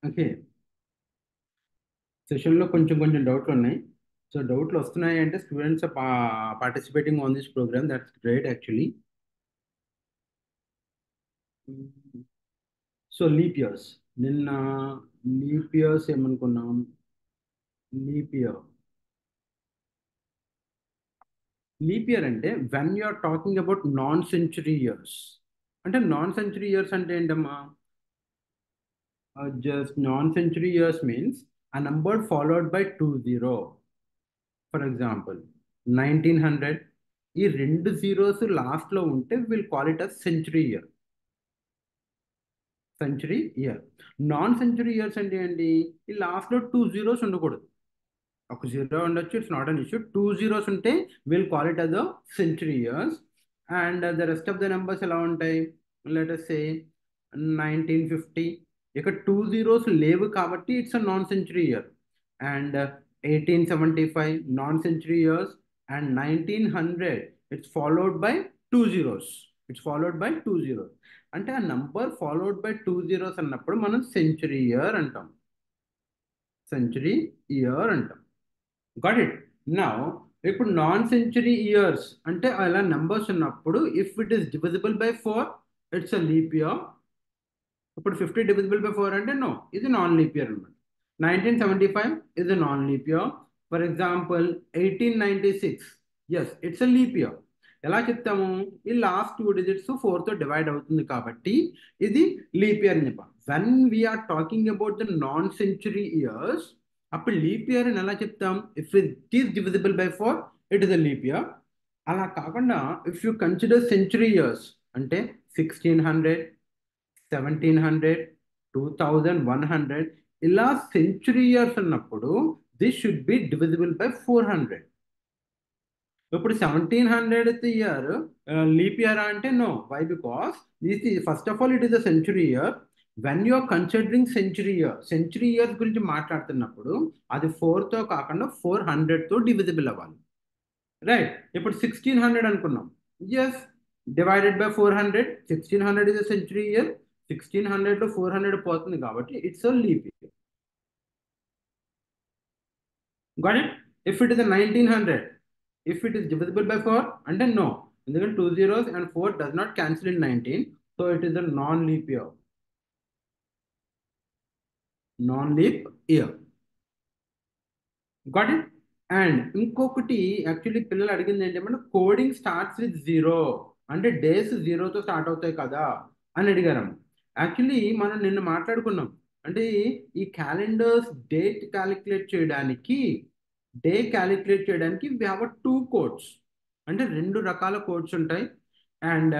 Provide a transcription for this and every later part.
Okay. సెషన్లో కొంచెం కొంచెం డౌట్లు ఉన్నాయి. సో డౌట్లు వస్తున్నాయి అంటే students participating on this programme, that's great actually. So leap years, నిన్న లీప్ ఇయర్స్ ఏమనుకున్నాం? లీప్ ఇయర్, లీప్ ఇయర్ అంటే when you are talking about non century years. అంటే నాన్ సెంచురీ ఇయర్స్ అంటే ఏంటమ్మా? Just non century years means a number followed by 20. For example 1900, ఈ రెండు zeros లాస్ట్లో ఉంటే will call it a century year. Century year. Non century years అంటే ఏంటి? ఈ లాస్ట్లో టూ జీరోస్ ఉండకూడదు. ఒక జీరో ఉండొచ్చు, it's not an issue. Two zeros ఉంటే will call it as century years. And the rest of the numbers ఎలా ఉంటాయి? లెట్ అస్ సే 1950, ఇక్కడ టూ జీరోస్ లేవు కాబట్టి it's a non century year. And 1875 non century years. And 1900 it's followed by two zeros. It's followed by two zeros. అంటే ఆ number followed by two zeros అన్నప్పుడు మనం century year అంటాం. Century year అంటాం. Got it. Now ఇప్పుడు non century years అంటే అలా numbers ఉన్నప్పుడు if it is divisible by four, it's a leap year. ఇప్పుడు 50 డివిజిబుల్ బై ఫోర్ అంటే నో, ఇది నాన్ లీప్ ఇయర్ అనమాట. 1975 is a non leap year. For example 1896, yes it's a leap year. ఎలా చెప్తాము? ఈ లాస్ట్ టూ డిజిట్స్ ఫోర్తో divide అవుతుంది కాబట్టి ఇది లీప్ ఇయర్ అని చెప్పాం. When we are talking about the non century years, అప్పుడు లీప్ ఇయర్ అని ఎలా చెప్తాం? If it is divisible by four, it is a leap year. అలా కాకుండా if you consider century years అంటే 1600, 1700, 2100, ఇలా సెంచురీ ఇయర్స్ ఉన్నప్పుడు this should be divisible by 400. ఇప్పుడు 1700th ఇయర్ లీప్ ఇయర్ అంటే no. Why? Because this first of all it is a century year. When you are considering century year, century years గురించి మాట్లాడుతున్నప్పుడు అది ఫోర్తో కాకుండా 400తో divisible అవ్వాలి. Right. ఇప్పుడు 1600 అనుకున్నాం. Yes, divided by 400. 1600 is a century year. 1600లో 400 పోతుంది కాబట్టి it's a leap year. Got it. If it is 1900, if it is divisible by four అంటే నో, ఎందుకంటే two zeros and four does not cancel in 19. So it is a non leap year. Non leap year. Got it. And ఇంకొకటి actually పిల్లలు అడిగింది ఏంటంటే coding starts with zero, అంటే days జీరోతో start అవుతాయి కదా అని అడిగారు. యాక్చువల్లీ మనం నిన్న మాట్లాడుకున్నాం. అంటే ఈ క్యాలెండర్స్ డేట్ క్యాలిక్యులేట్ చేయడానికి, డే క్యాలిక్యులేట్ చేయడానికి వి హ్యావ్ టూ కోడ్స్. అంటే రెండు రకాల కోడ్స్ ఉంటాయి. అండ్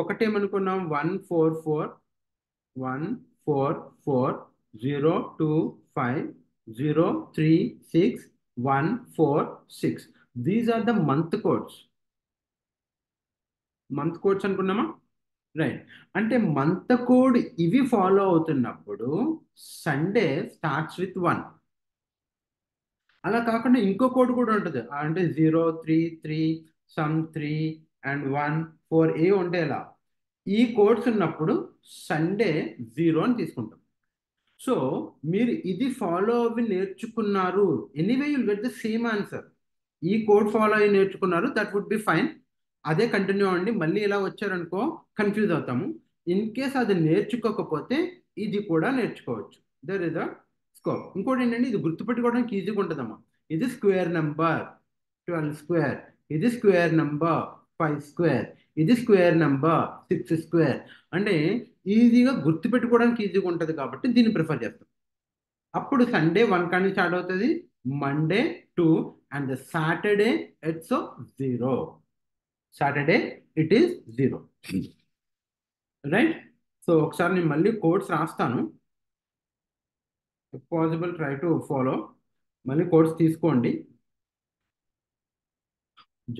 ఒకటేమనుకున్నాం 144, 144, 025, 036, 146. These are the month codes. Month codes అనుకున్నామా? రైట్. అంటే మంత్ కోడ్ ఇవి ఫాలో అవుతున్నప్పుడు సండే స్టార్ట్స్ విత్ 1. అలా కాకుండా ఇంకో కోడ్ కూడా ఉంటుంది. అంటే 033, సమ్ 3 అండ్ 1 4 ఏ ఉండేలా ఈ కోడ్స్ ఉన్నప్పుడు సండే 0 అని తీసుకుంటాం. సో మీరు ఇది ఫాలో అవి నేర్చుకున్నారు, anyway you'll get the same answer. ఈ కోడ్ ఫాలో అయ్యి నేర్చుకున్నారు, దట్ వుడ్ బి ఫైన్. అదే కంటిన్యూ అవ్వండి. మళ్ళీ ఇలా వచ్చారనుకో కన్ఫ్యూజ్ అవుతాము. ఇన్ కేస్ అది నేర్చుకోకపోతే ఇది కూడా నేర్చుకోవచ్చు. There is a scope. ఇంకోటి ఏంటంటే ఇది గుర్తుపెట్టుకోవడానికి ఈజీగా ఉంటుందమ్మా. ఇది స్క్వేర్ నెంబర్ 12 స్క్వేర్, ఇది స్క్వేర్ నెంబర్ 5 స్క్వేర్, ఇది స్క్వేర్ నెంబర్ 6 స్క్వేర్. అంటే ఈజీగా గుర్తుపెట్టుకోవడానికి ఈజీగా ఉంటుంది కాబట్టి దీన్ని ప్రిఫర్ చేస్తాం. అప్పుడు సండే 1 కానీ స్టార్ట్ అవుతుంది, Monday 2, and Saturday it's 0. Saturday it is 0. Right. So ఒకసారి నేను మళ్ళీ కోడ్స్ రాస్తాను. If possible try to follow. మళ్ళీ కోడ్స్ తీసుకోండి.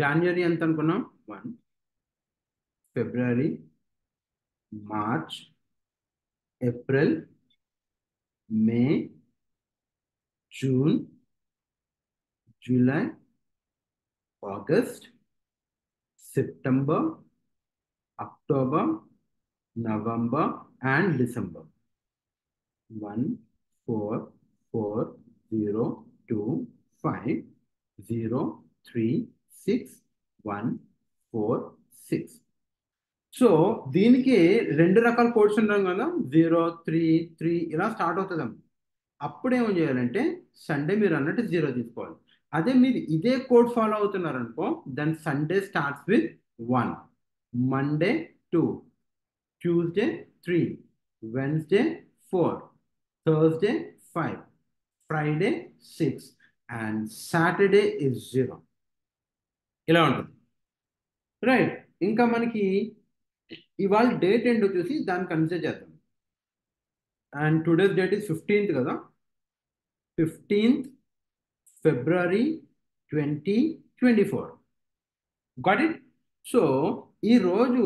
జనవరి ఎంత అనుకున్నాం? 1. February, March, April, May, June, July, August, September, October, November and December. 1 4 4 0 2 5 0 3 6 1 4 6. So దీనికి రెండు రకాల కోడ్స్ ఉంటాం కదా, 0 3 3 ఇలా స్టార్ట్ అవుతుందమ్మా. అప్పుడు ఏం చేయాలంటే సండే మీరు అన్నట్టు 0 తీసుకోవాలి. అదే మీరు ఇదే కోడ్ ఫాలో అవుతున్నారనుకో, then Sunday starts with 1, Monday 2, Tuesday 3, Wednesday 4, Thursday 5, Friday 6 and Saturday is 0. ఇలా ఉంటుంది, రైట్. ఇంకా మనకి ఇవాళ డేట్ ఏంటో చూసి దాన్ని కన్సిడర్ చేద్దాం. And today's date is 15th కదా, 15th February 2024. Got it. So ఈ రోజు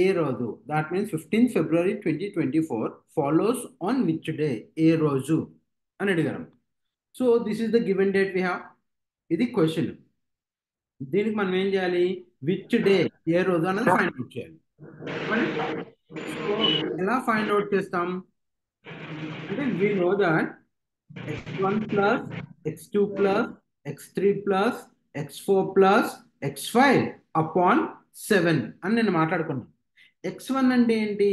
ఏ రోజు, that means 15th February 2024 follows on which day, ఏ రోజు అని అడిగారు. So this is the given date we have. ఇది క్వశ్చన్. దీనికి మనం ఏం చేయాలి, విచ్ డే, ఏ రోజు అనేది ఫైండ్ అవుట్ చేయాలి. సో ఎలా ఫైండ్ అవుట్ చేస్తాం అంటే, we know that x1 plus x2 plus x3 plus x4 plus x5 upon 7 అని నేను మాట్లాడుకున్నాను. x1 అంటే ఏంటి,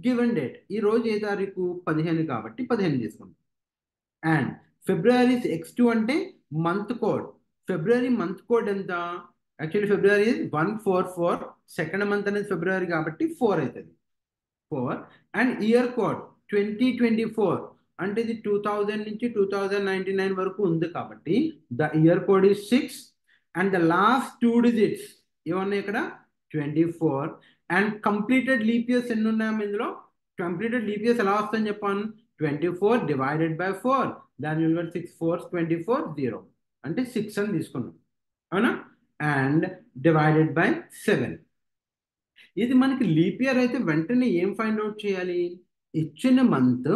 గివెన్ డేట్, ఈ రోజు ఏ తారీఖు 15 కాబట్టి 15 తీసుకుంటాం. అండ్ ఫిబ్రవరి x2 అంటే మంత్ కోడ్. ఫిబ్రవరి మంత్ కోడ్ ఎంత, యాక్చువల్లీ ఫిబ్రవరి 144, సెకండ్ మంత్ అనేది ఫిబ్రవరి కాబట్టి 4 అవుతుంది, 4. అండ్ ఇయర్ కోడ్ 2024 అంటే ఇది 2000 నుంచి 2099 వరకు ఉంది కాబట్టి the year code is 6 and the last 2 digits ఏమన్నాయి ఇక్కడ 24. అండ్ కంప్లీటెడ్ లీప్ ఇయర్స్ ఎన్ని ఉన్నాయో ఇందులో, కంప్లీటెడ్ లీప్ ఇయర్స్ ఎలా వస్తుందని చెప్పాను, 24 డివైడెడ్ బై 4, దాని విలువ 6 4 24 0 అంటే 6 అని తీసుకున్నాం, అవునా. And divided by 7. ఇది మనకి లీప్ ఇయర్ అయితే వెంటనే ఏం ఫైండ్ అవుట్ చేయాలి, ఇచ్చిన మంత్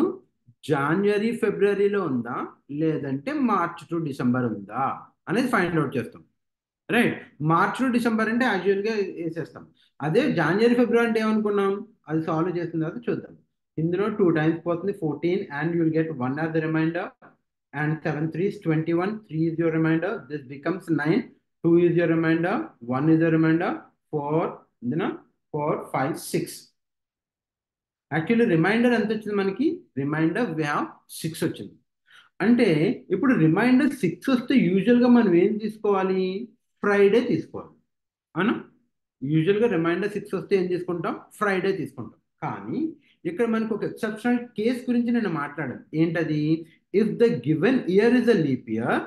జనవరి ఫిబ్రవరిలో ఉందా లేదంటే మార్చ్ టు డిసెంబర్ ఉందా అనేది ఫైండ్ అవుట్ చేస్తాం, రైట్. మార్చ్ టు డిసెంబర్ అంటే యాజువల్గా వేసేస్తాం. అదే జనవరి ఫిబ్రవరి అంటే ఏమనుకున్నాం, అది సాల్వ్ చేసిన తర్వాత చూద్దాం. ఇందులో 2 టైమ్స్ పోతుంది 14 and you will get 1 as the remainder and 7 3 is 21, 3 is your remainder, this becomes 9, 2 is your remainder, 1 is your remainder, 4 4 5 6. Actually reminder ఎంత వచ్చింది మనకి, రిమైండర్ వి హ్యావ్ 6 వచ్చింది. అంటే ఇప్పుడు రిమైండర్ 6 వస్తే యూజువల్గా మనం ఏం తీసుకోవాలి, ఫ్రైడే తీసుకోవాలి, అవునా. యూజువల్గా రిమైండర్ 6 వస్తే ఏం తీసుకుంటాం, ఫ్రైడే తీసుకుంటాం. కానీ ఇక్కడ మనకు ఒక ఎక్సెప్షనల్ కేస్ గురించి నేను మాట్లాడాను. ఏంటది, if the given year is a leap year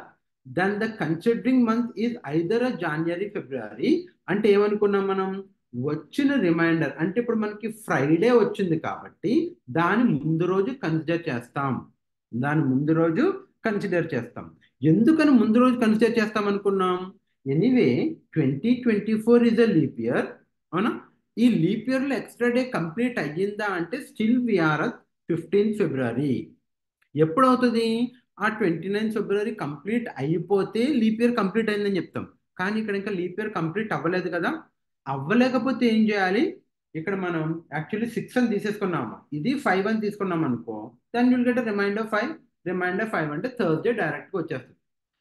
then the considering month is either a January February. అంటే ఏమనుకున్నాం మనం, వచ్చిన రిమైండర్ అంటే ఇప్పుడు మనకి ఫ్రైడే వచ్చింది కాబట్టి దాని ముందు రోజు కన్సిడర్ చేస్తాం, దాని ముందు రోజు కన్సిడర్ చేస్తాం. ఎందుకని ముందు రోజు కన్సిడర్ చేస్తాం అనుకున్నాం, anyway 2024 is a leap year, అవునా. ఈ లీప్ ఇయర్లో ఎక్స్ట్రా డే కంప్లీట్ అయ్యిందా అంటే స్టిల్ వీఆర్ 15th February. ఎప్పుడవుతుంది, ఆ 29th February కంప్లీట్ అయిపోతే లీప్ ఇయర్ కంప్లీట్ అయిందని చెప్తాం. కానీ ఇక్కడ ఇంకా లీప్ ఇయర్ కంప్లీట్ అవ్వలేదు కదా, అవ్వలేకపోతే ఏం చేయాలి, ఇక్కడ మనం యాక్చువల్లీ 6 అని తీసేసుకున్నాము, ఇది 5 అని తీసుకున్నాం అనుకో, దాని విల్ గెట్ రిమైండర్ 5, రిమైండర్ 5 అంటే థర్స్డే డైరెక్ట్గా వచ్చేస్తుంది.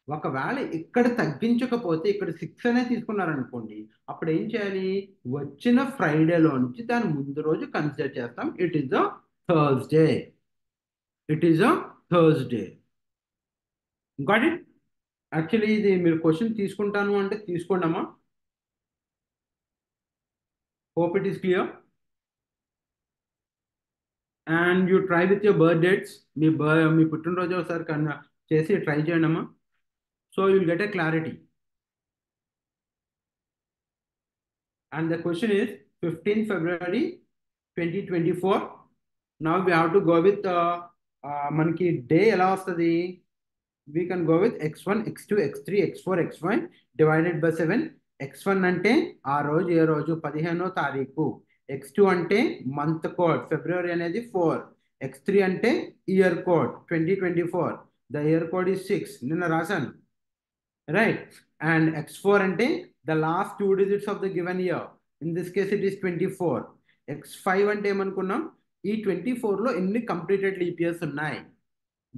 ఒకవేళ ఇక్కడ తగ్గించకపోతే ఇక్కడ 6 అనే తీసుకున్నారనుకోండి, అప్పుడు ఏం చేయాలి, వచ్చిన ఫ్రైడేలో నుంచి దాని ముందు రోజు కన్సిడర్ చేస్తాం, it is a Thursday, it is a Thursday. Got it. Actually ఇది మీరు క్వశ్చన్ తీసుకుంటాను అంటే తీసుకోండమ్మా. Hope it is clear. And you try with your birth dates, మీ పుట్టినరోజు ఒకసారి కన్నా చేసి ట్రై చేయండి అమ్మా. So you'll get a clarity. And the question is 15th February 2024. Now we have to go with మనకి డే ఎలా వస్తుంది, we can go with x1 x2 x3 x4 x5 divided by 7. x1 అంటే ఆ రోజు ఏ రోజు 15వ తారీఖు, x2 అంటే మంత్ కోడ్ ఫిబ్రవరి అనేది 4, x3 అంటే year code 2024, the year code is 6 నిన్న రాశాను, రైట్. అండ్ x4 అంటే the last 2 digits of the given year, in this case it is 24. x5 అంటే ఏమనుకున్నాం, ఈ 24లో ఎన్ని కంప్లీటెడ్ లీప్ ఇయర్స్ ఉన్నాయి?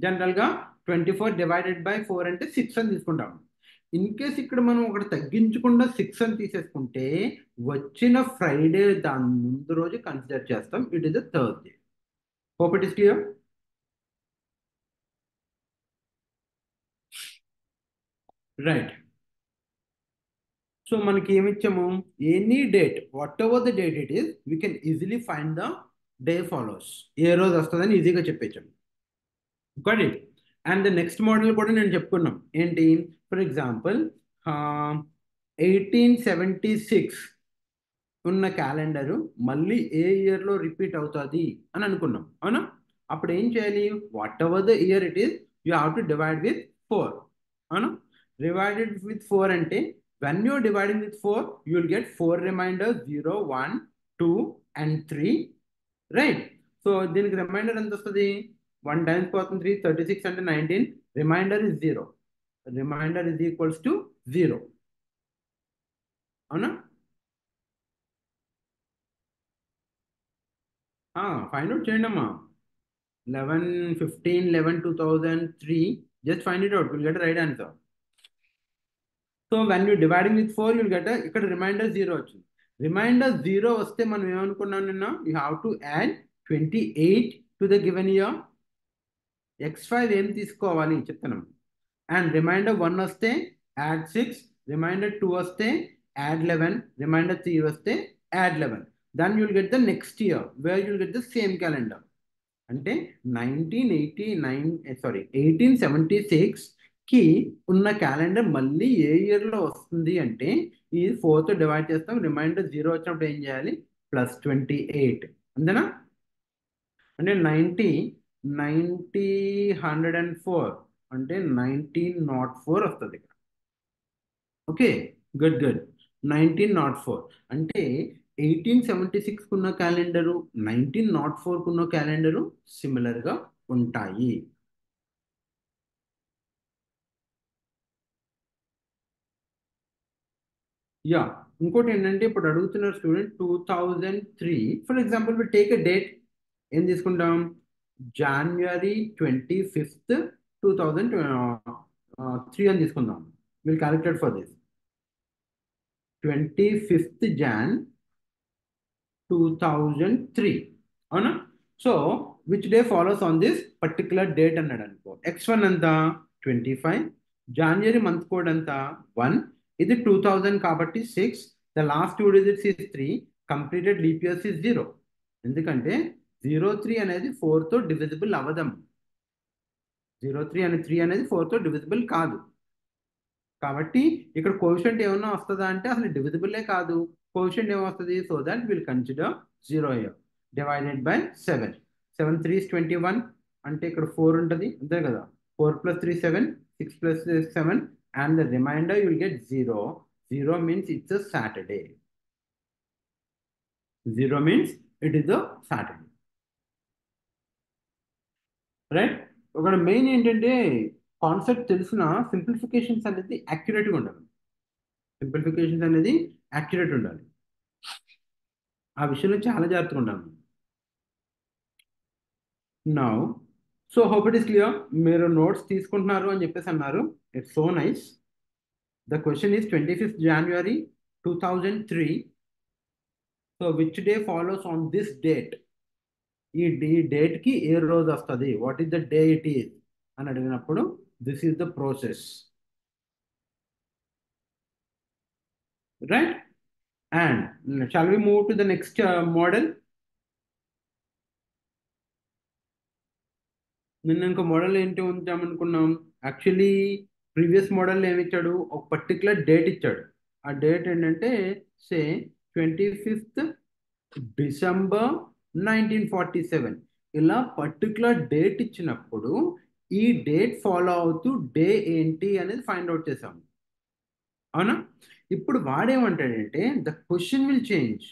జనరల్గా 24 డివైడెడ్ బై 4 అంటే 6 అని తీసుకుంటాం. ఇన్ కేస్ ఇక్కడ మనం ఒకటి తగ్గించకుండా 6 అని తీసేసుకుంటే వచ్చిన ఫ్రైడే దాని ముందు రోజు కన్సిడర్ చేస్తాం. It is the Thursday. Hope it is clear. Right. So మనకి ఏమిచ్చాము? Any date, whatever the date it is, we can easily find the day follows. ఏ రోజు వస్తుందని ఈజీగా చెప్పేచ్చాము. Got it. And the next model కూడా నేను చెప్పుకున్నాం. ఏంటి? ఫర్ ఎగ్జాంపుల్ 1876 ఉన్న క్యాలెండరు మళ్ళీ ఏ ఇయర్లో రిపీట్ అవుతుంది అని అనుకున్నాం, అవునా? అప్పుడు ఏం చేయాలి? Whatever the year it is, you have to divide with 4, అవునా? డివైడెడ్ విత్ 4 అంటే when you dividing with 4 you will get 4 remainder 0, 1, 2 and 3, right? So దీనికి రిమైండర్ ఎంత వస్తుంది? 1 times పోతుంది 3, 36 అంటే 19. Remainder is 0. Remainder is equals to 0, అవునా? Find out చేయండి అమ్మా. 11, 15, 11, 2003. Just find it out. You'll get a right answer. So when you're dividing with 4, you'll get ఇక్కడ reminder 0 వచ్చింది. రిమైండర్ 0 వస్తే మనం ఏమనుకున్నాం నిన్న? You have to add 28 to the given year. x5 ఏం తీసుకోవాలి చెప్తున్నాం. అండ్ రిమైండర్ 1 వస్తే యాడ్ 6, రిమైండర్ 2 వస్తే యాడ్ 11, రిమైండర్ 3 వస్తే add 11. Then you'll get the next year where you'll get the same calendar. అంటే 1876కి ఉన్న క్యాలెండర్ మళ్ళీ ఏ ఇయర్లో వస్తుంది అంటే ఈ 4తో డివైడ్ చేస్తాం. రిమైండర్ 0 వచ్చినప్పుడు ఏం చేయాలి? +28, అంతేనా? అంటే 104 అంటే 1904 వస్తుంది ఇక్కడ. Okay, good good. 1904 అంటే 1876 కున్న క్యాలెండరు 1904 కున్న క్యాలెండరు సిమిలర్గా ఉంటాయి. యా, ఇంకోటి ఏంటంటే ఇప్పుడు అడుగుతున్నారు student 2003. For example will take a date. ఏం తీసుకుంటాం? January 25th 2003 అని తీసుకుందాం. Will calculate for this. 25th Jan 2003, అవునా? So which day follows on this particular date అన్నాడు అనుకో. x1 ఎంత? 25. జాన్వరి మంత్ కోడ్ ఎంత? 1. ఇది 2000 కాబట్టి 6. The last 2 digits is 3. Completed leap years is 0. ఎందుకంటే 03 అనేది 4తో డివిజిబుల్ అవ్వదం. 03 అనే 3 అనేది 4తో డివిజిబుల్ కాదు. కాబట్టి ఇక్కడ కోఎఫిషియంట్ ఏమన్నా వస్తుందా అంటే అసలు డివిజిబుల్లే కాదు. కోఎఫిషియంట్ ఏమొస్తుంది? So that will consider 0 year. Divided by 7. 7 3 21 అంటే ఇక్కడ 4 ఉంటుంది, అంతే కదా? 4 + 3 7, 6 + 7 and the remainder you will get 0. 0 means it's a Saturday. 0 means it is a Saturday. Right? ఒక మెయిన్ ఏంటంటే కాన్సెప్ట్ తెలిసిన సింప్లిఫికేషన్స్ అనేది యాక్యురేట్గా ఉండాలి. సింప్లిఫికేషన్స్ అనేది యాక్యురేట్ ఉండాలి. ఆ విషయంలో చాలా జాగ్రత్తగా ఉండాలి. Now so hope it is clear. మీరు నోట్స్ తీసుకుంటున్నారు అని చెప్పేసి అన్నారు. It's so nice. The question is 25th January 2003. So which day follows on this date? ఈ డేట్కి ఏ రోజు వస్తుంది? What is the day it is అని అడిగినప్పుడు this is the process, right? And shall we move to the next model? నిన్న ఇంకో model ఏంటి ఉంచామనుకున్నాం? Actually previous model ఏమి ఇచ్చాడు? ఒక పర్టికులర్ డేట్ ఇచ్చాడు. ఆ డేట్ ఏంటంటే సే 25th December 1947. ఇలా పర్టికులర్ డేట్ ఇచ్చినప్పుడు ఈ డేట్ ఫాలో అవుతూ డే ఏంటి అనేది ఫైండ్ అవుట్ చేసాము, అవునా? ఇప్పుడు వాడేమంటాడంటే the question will change.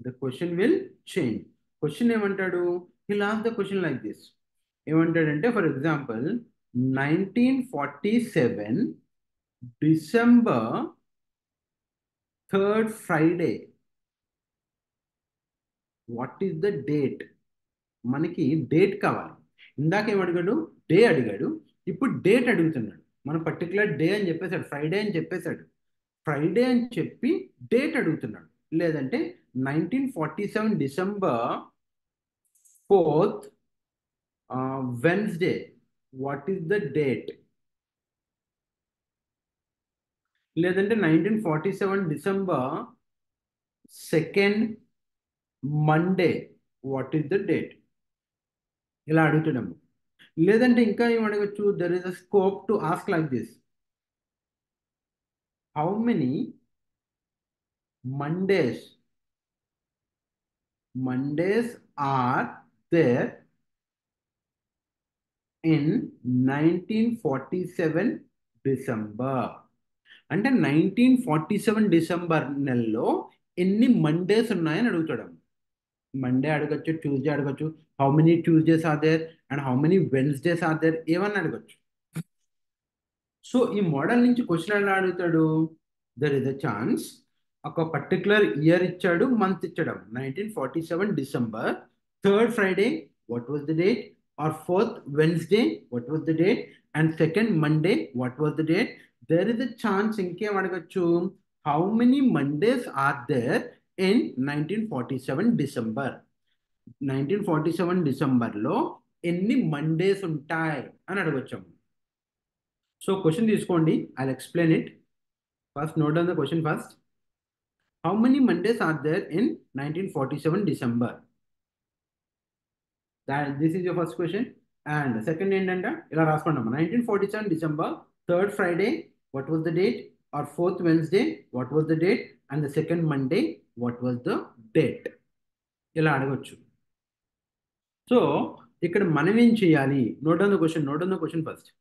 The question will change. Question ఏమంటాడు? He lost the question like this. ఏమంటాడంటే for example 1947 December 3rd Friday. What is the date? మనకి డేట్ కావాలి. ఇందాక ఏం అడిగాడు? డే అడిగాడు. ఇప్పుడు డేట్ అడుగుతున్నాడు. మన పర్టికులర్ డే అని చెప్పేశాడు, ఫ్రైడే అని చెప్పేశాడు. ఫ్రైడే అని చెప్పి డేట్ అడుగుతున్నాడు. లేదంటే 1947 December 4th Wednesday, what is the date? లేదంటే 1947 December 2nd Monday, what is the date? ఇలా అడుగుతున్నాము. లేదంటే ఇంకా ఏం అడగచ్చు? There is a scope to ask like this: how many Mondays are there in 1947 December? అంటే 1947 డిసెంబర్ నెలలో ఎన్ని మండేస్ ఉన్నాయని అడుగుతాడు. మండే అడగచ్చు, ట్యూస్డే అడగచ్చు, how many Tuesdays are there and how many Wednesdays are there, ఏమన్నా అడగచ్చు. సో ఈ మోడల్ నుంచి క్వశ్చన్ ఎలా అడుగుతాడు? దర్ ఇస్ అ ఛాన్స్ ఒక పర్టికులర్ ఇయర్ ఇచ్చాడు, మంత్ ఇచ్చాడు. 1947 December 3rd Friday, what was the date? Or 4th Wednesday, what was the date? And 2nd Monday, what was the date? There is a chance ఇంకేం అడగచ్చు? How many Mondays are there in 1947 December? 1947 డిసెంబర్లో ఎన్ని Mondays ఉంటాయి అని అడగొచ్చాము. So question తీసుకోండి, I explain it. First note down the question first. How many Mondays are there in 1947 December? This is your first question. And second ఏంటంటే ఇలా రాసుకున్నాము: 1947 December 3rd Friday, what was the date? Or 4th Wednesday, what was the date? And the 2nd Monday, what was the date? ఇలా అడగొచ్చు. So ఇక్కడ మనం ఏం చేయాలి? Note down the question, note down the question first.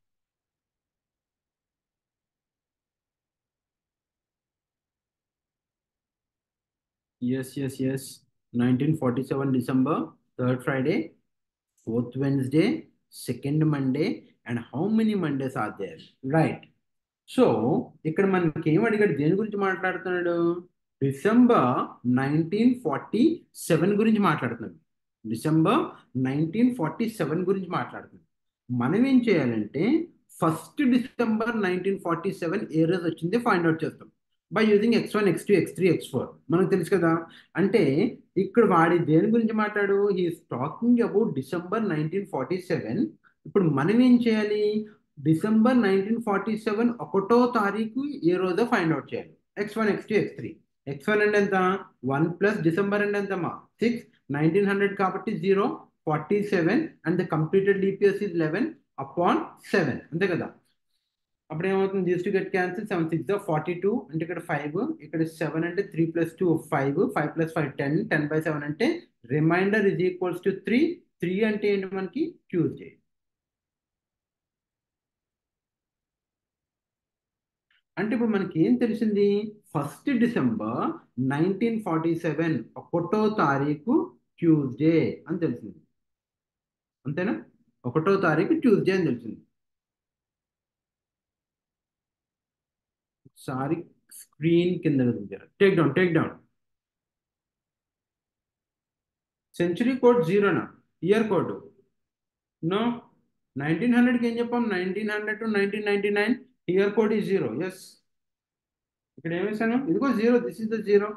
Yes. 1947 December, 3rd Friday, 4th Wednesday, 2nd Monday, and how many Mondays are there? Right. So ఇక్కడ మనకి ఏం అడిగాడు? దేని గురించి మాట్లాడుతున్నాడు? డిసెంబర్ 1947 గురించి మాట్లాడుతున్నాడు. డిసెంబర్ 1947 గురించి మాట్లాడుతున్నాడు. మనం ఏం చేయాలంటే ఫస్ట్ డిసెంబర్ 1947 ఏ రోజు వచ్చింది ఫైండ్ అవుట్ చేస్తాం by using x1, x2, x3, x4. మనకు తెలుసు కదా. అంటే ఇక్కడ వాడి దేని గురించి మాట్లాడు? He is talking about December 1947. ఇప్పుడు మనం ఏం చేయాలి? డిసెంబర్ 1947 ఒకటో తారీఖు ఏ రోజో ఫైండ్ అవుట్ చేయాలి. x1, x2, x3. x1 అంటే ఎంత? 1 ప్లస్ డిసెంబర్ అంటే ఎంతమ్మా? 6. 1900 కాబట్టి 0. 47 and the completed leap years is 11 upon 7. అంతే కదా. అప్పుడు ఏమవుతుంది? This to get cancel. 7 6 42 అంటే ఇక్కడ 5, ఇక్కడ 7 అంటే 3 ప్లస్ 2 5, 5 ప్లస్ 5 10, 10/7 అంటే రిమైండర్ ఇస్ ఈక్వల్స్ టు 3. 3 అంటే ఏంటి మనకి? ట్యూస్డే. అంటే ఇప్పుడు మనకి ఏం తెలిసింది? ఫస్ట్ డిసెంబర్ 1947 ఒకటో తారీఖు ట్యూస్డే అని తెలిసింది. అంతేనా? ఒకటో తారీఖు ట్యూస్డే అని తెలిసింది. ఒకసారి స్క్రీన్ కింద దించారు. Take down. సెంచరీ కోడ్ 0నా? Year code no. 1900కి ఏం చెప్పాం? 1900 టు 1999 ఇయర్ కోడ్ ఈ 0. ఎస్. ఇక్కడ ఏం వేసాను? ఇదిగో 0. This is the 0.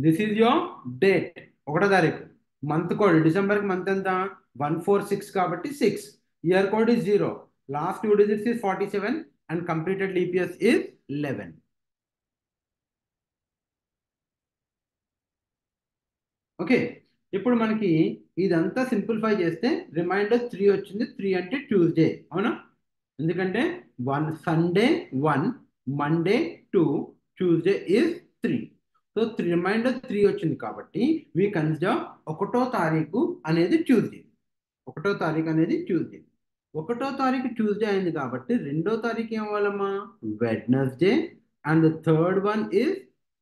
This is your date. ఒకటో తారీఖు. మంత్ కోడ్ డిసెంబర్కి మంత్ ఎంత? 146 కాబట్టి 6. Year code is 0. Last 2 digits is 47 and completed leap years is 11. Okay. ఇప్పుడు మనకి ఇదంతా సింప్లిఫై చేస్తే రిమైండర్ 3 వచ్చింది. 3 అంటే ట్యూస్డే, అవునా? ఎందుకంటే 1 Sunday 1, Monday 2, Tuesday is 3. So remainder 3 వచ్చింది కాబట్టి వీ కన్సిడర్ ఒకటో తారీఖు అనేది ట్యూస్డే. ఒకటో తారీఖు అనేది ట్యూస్డే. ఒకటో తారీఖు ట్యూస్డే అయింది కాబట్టి రెండో తారీఖు ఏం అవ్వాలమ్మా? Wednesday. And the third one is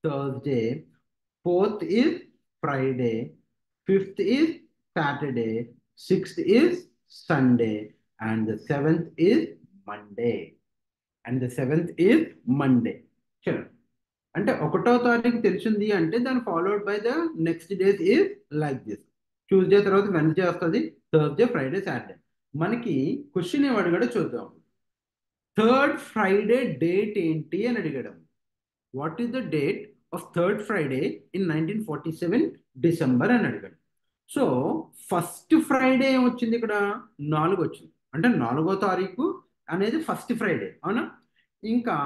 Thursday. Fourth is Friday. Fifth is Saturday. Sixth is Sunday. And the seventh is Monday. చలో, అంటే ఒకటో తారీఖు తెలిసింది అంటే దాని followed by the next days is like this. Tuesday తర్వాత వెన్స్డే వస్తుంది, Thursday, Friday, Saturday. మనకి క్వశ్చన్ ఏం అడిగాడో చూద్దాం. థర్డ్ ఫ్రైడే డేట్ ఏంటి అని అడిగాడు. What is the date of third Friday in 1947 December అని అడిగాడు. సో ఫస్ట్ ఫ్రైడే ఏమొచ్చింది ఇక్కడ? 4 వచ్చింది. అంటే 4వ తారీఖు అనేది ఫస్ట్ ఫ్రైడే, అవునా? ఇంకా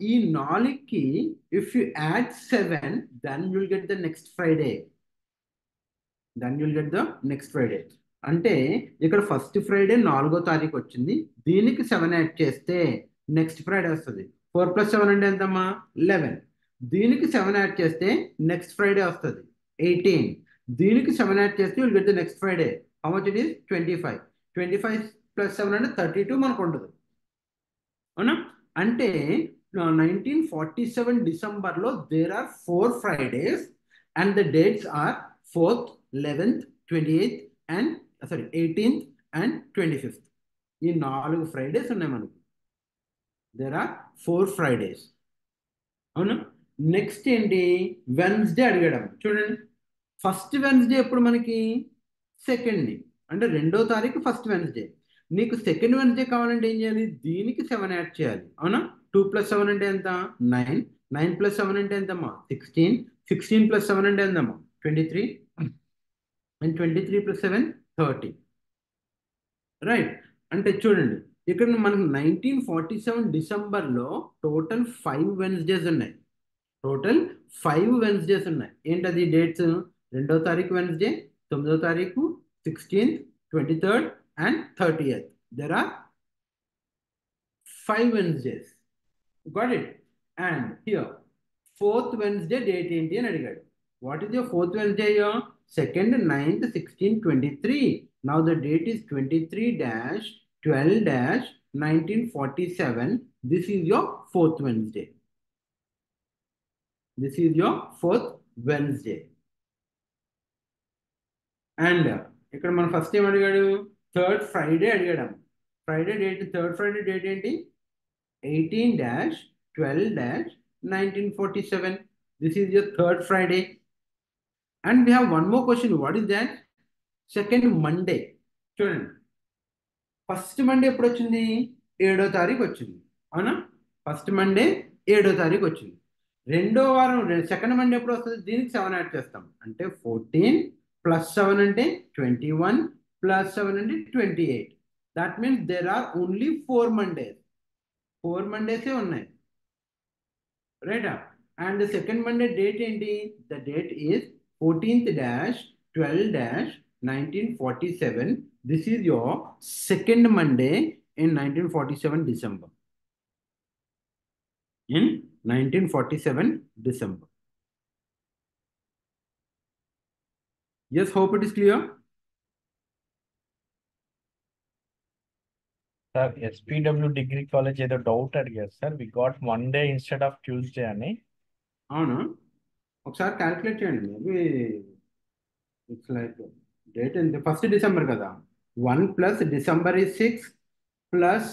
ఈ 4కి if you add 7 then you'll get the next Friday. Next Friday అంటే ఇక్కడ ఫస్ట్ ఫ్రైడే 4వ తారీఖు వచ్చింది, దీనికి 7 యాడ్ చేస్తే నెక్స్ట్ ఫ్రైడే వస్తుంది. 4 + 7 అంటే ఎంతమ్మా? 11. దీనికి 7 యాడ్ చేస్తే నెక్స్ట్ ఫ్రైడే వస్తుంది, 18. దీనికి 7 యాడ్ చేస్తే will get the next Friday. How much it is? 25. 25 + 7 అంటే 32 మనకు ఉండదు, అవునా? అంటే 1947 డిసెంబర్లో there are 4 Fridays and the dates are 4th, 11th, 28th and sorry 18th and 25th. ఈ 4 ఫ్రైడేస్ ఉన్నాయి మనకు. దేర్ ఆర్ 4 ఫ్రైడేస్, అవునా? నెక్స్ట్ ఏంటి? వెన్స్డే అడిగాడు. చూడండి, ఫస్ట్ వెన్స్డే ఎప్పుడు మనకి? సెకండ్, అంటే 2వ తారీఖు ఫస్ట్ వెన్స్డే. నీకు సెకండ్ వెన్స్డే కావాలంటే ఏం చేయాలి? దీనికి 7 యాడ్ చేయాలి, అవునా? 2 + 7 అంటే ఎంత? 9. 9 + 7 అంటే ఎంతమ్మా? 16. 16 + 7 అంటే ఎంతమ్మా? 23. అండ్ 23 + 7 30. రైట్. అంటే చూడండి, ఇక్కడ మనకు 1947 డిసెంబర్లో టోటల్ 5 వెన్స్డేస్ ఉన్నాయి. టోటల్ 5 వెన్స్డేస్ ఉన్నాయి. ఏంటది డేట్స్? 2వ తారీఖు వెన్స్డే, 9వ తారీఖు, 16th, 23rd and 30th. There are 5 Wednesdays. Got it? And here fourth Wednesday date ఏంటి అని అడిగాడు. What is your fourth Wednesday? Your second, 9th, 16, 23. Now the date is 23-12-1947. This is your fourth Wednesday. This is your fourth Wednesday. And ఇక్కడ మనం first ఏం అడిగాడు? Third Friday అడిగాడు. Third Friday date ఏంటి? 18-12-1947. This is your third Friday. And we have one more question. What is that? Second Monday. చూడండి, first Monday ఎప్పుడు వచ్చింది? 7వ తారీఖు వచ్చింది, అవునా? ఫస్ట్ మండే 7వ తారీఖు వచ్చింది. రెండో వారం సెకండ్ మండే ఎప్పుడు వస్తుంది? దీనికి 7 యాడ్ చేస్తాం, అంటే 14 + 7 అంటే 21 + 7 అంటే 28. That means there are only 4 Mondays. 4 మండేసే ఉన్నాయి, right? And second Monday date ఏంటి? The date is 14th-12-1947. This is your second Monday in 1947 December. In 1947 December. Yes, hope it is clear. Sir SPW degree college ఏదో doubt అడిగారు sir. We got Monday instead of Tuesday అని. అవును, ఒకసారి calculate చేయండి. Maybe it's like date ఎంత? First December కదా. 1 + December is 6 plus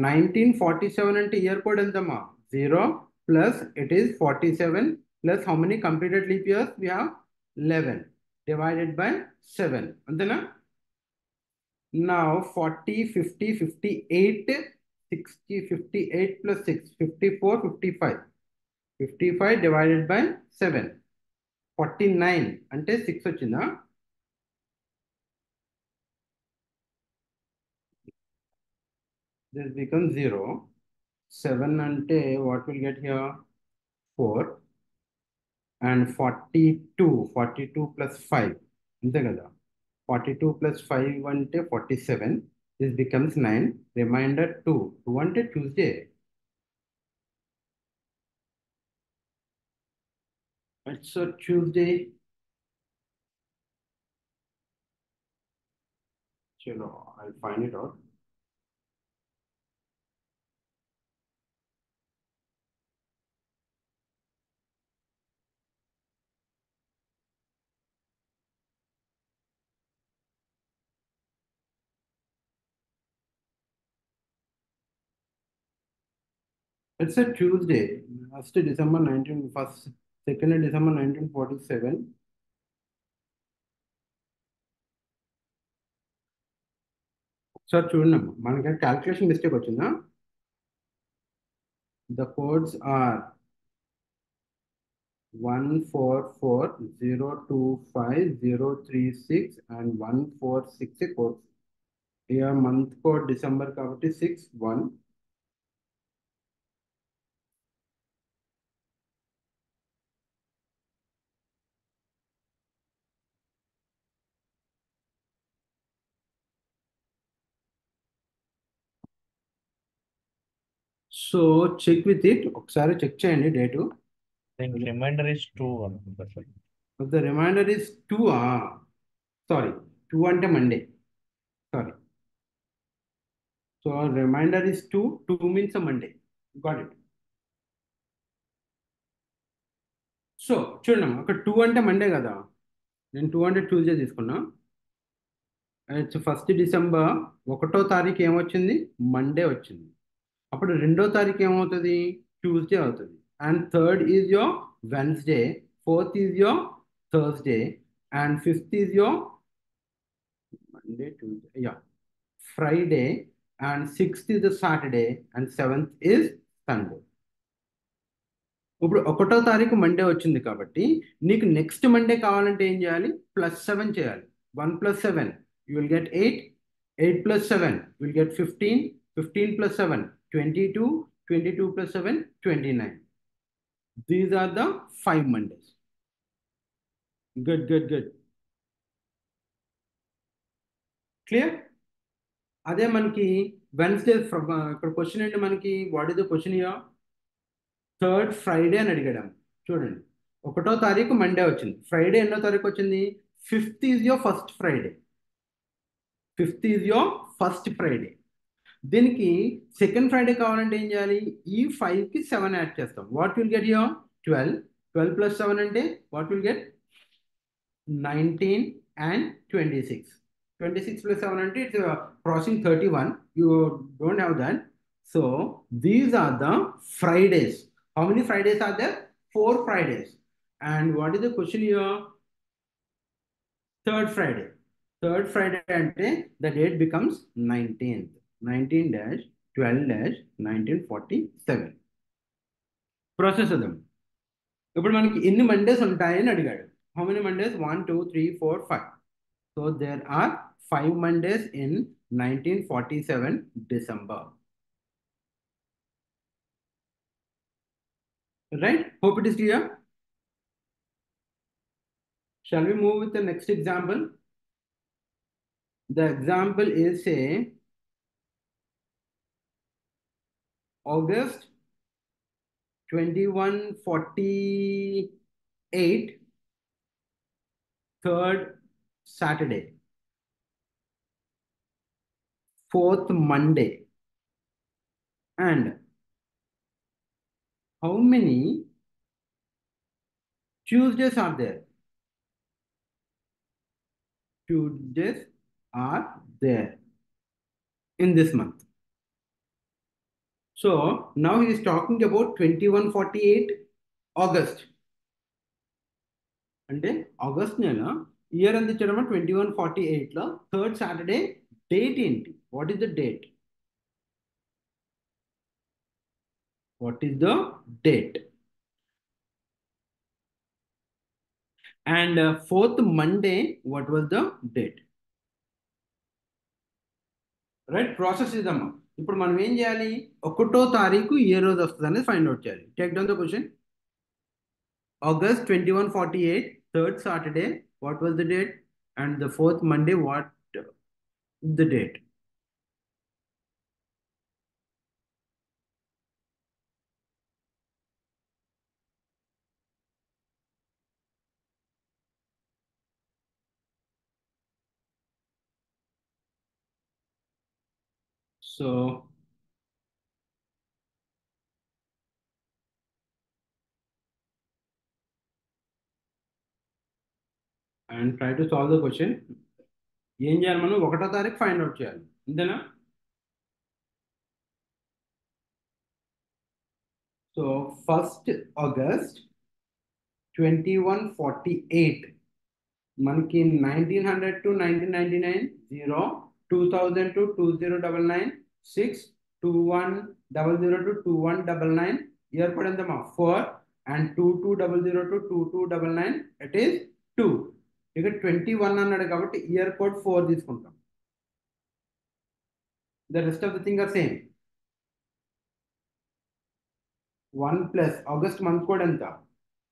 1947 అంటే year code ఎంతమ్మా? 0 plus it is 47 plus how many completed leap years we have? 11 divided by 7, అంతేనా? Now 40, 50, 58, 60, 58 plus 6, 54, 55. 55 divided by 7. 49 అంటే 6 వచ్చిందా? This becomes 0. 7 అంటే what will get here? 4. And 42 plus 5. అంతే కదా? 42 plus 5 అంటే 47. This becomes 9. Remainder 2. 2 అంటే Tuesday. It's a Tuesday. Chalo, I'll find it out. It's a Tuesday. First December 19, first, 2nd December 1947. ఒకసారి చూడండి అమ్మా, మనకి క్యాల్కులేషన్ మిస్టేక్ వచ్చిందా? The codes are 144, 025, 036 and 1464. Here month code December కాబట్టి 6/1. So check with it, ఒకసారి check చేయండి date. దీనికి remainder is 2 అనుకుంటా sir. The remainder is 2. Sorry, 2 అంటే Monday, sorry. So remainder is 2, 2 means Monday. Got it. So చూడండి అక్కడ 2 అంటే Monday కదా, నేను 2 అంటే ట్యూస్డే తీసుకున్నా. ఇట్స్ 1st December, 1వ తారీఖు ఏమొచ్చింది? మండే వచ్చింది. అప్పుడు 2వ తారీఖు ఏమవుతుంది? ట్యూస్డే అవుతుంది. And 3rd is your Wednesday, 4th is your Thursday, and 5th is your Monday, Tuesday, yeah, Friday, and 6th is Saturday, and 7th is Sunday. ఇప్పుడు 1వ తారీఖు మండే వచ్చింది కాబట్టి నీకు నెక్స్ట్ మండే కావాలంటే ఏం చేయాలి? +7 చేయాలి. 1 + 7 you will get 8, 8 + 7 you will get 15, 15 + 7 22, 22 + 7 29. These are the 5 Mondays. Good, good, good. Clear? అదే మనకి వెన్స్డే, ఇక్కడ క్వశ్చన్ ఏంటి మనకి? What is the question here? 3rd Friday అని అడిగాడు. చూడండి, 1వ తారీఖు మండే వచ్చింది, ఫ్రైడే ఎన్నో తారీఖు వచ్చింది? 5th is your first Friday, 5th is your first Friday. దీనికి సెకండ్ ఫ్రైడే కావాలంటే ఏం చేయాలి? ఈ 5కి 7 యాడ్ చేస్తాం. What will get here? 12, 12 + 7 అంటే వాట్ విల్ గెట్? 19 and 26. 26 + 7 అంటే it's crossing 31. You don't have that. So these are the Fridays. How many Fridays are there? 4 Fridays. And what is the question here? 3rd Friday. 3rd Friday అంటే the date becomes 19th. 19-12-1947. Process అదాం. ఇప్పుడు మనకి ఎన్ని Mondays ఉంటాయని అడిగాడు. How many Mondays? 1, 2, 3, 4, 5. So there are 5 Mondays in 1947 December. Right? Hope it is clear. Shall we move with the next example? The example is, say, August 2148, 3rd Saturday, 4th Monday. And how many Tuesdays are there? Tuesdays are there in this month. So now he is talking about 2148 August. అంటే August నెల year ఎంత ఇచ్చాడమ్మా? 2148లో 3rd Saturday date ఏంటి? What is the date? What is the date? And 4th Monday, what was the date? Right, process ఇదమ్మా. ఇప్పుడు మనం ఏం చేయాలి? 1వ తారీఖు ఏ రోజు వస్తుంది అనేది ఫైండ్ అవుట్ చేయాలి. Take down the question. August 2148, 3rd Saturday, what was the date? And the 4th Monday, what the date? So and try to solve the question. ఏం చేయాలి మనం? 1వ తారీఖు ఫైండ్ అవుట్ చేయాలి, అంతేనా? సో 1st August 2148 మనకి 1900 to 1999 0, 2000 to 2099 6, 2100 to 2199 year code ఎంతమ్మా 4 and 2200 to 2299 it is 2. ఇక 21 అన్నాడు కాబట్టి ఇయర్ కోడ్ 4 తీసుకుంటాం. The rest of the thing or same. 1 plus August month code ఎంత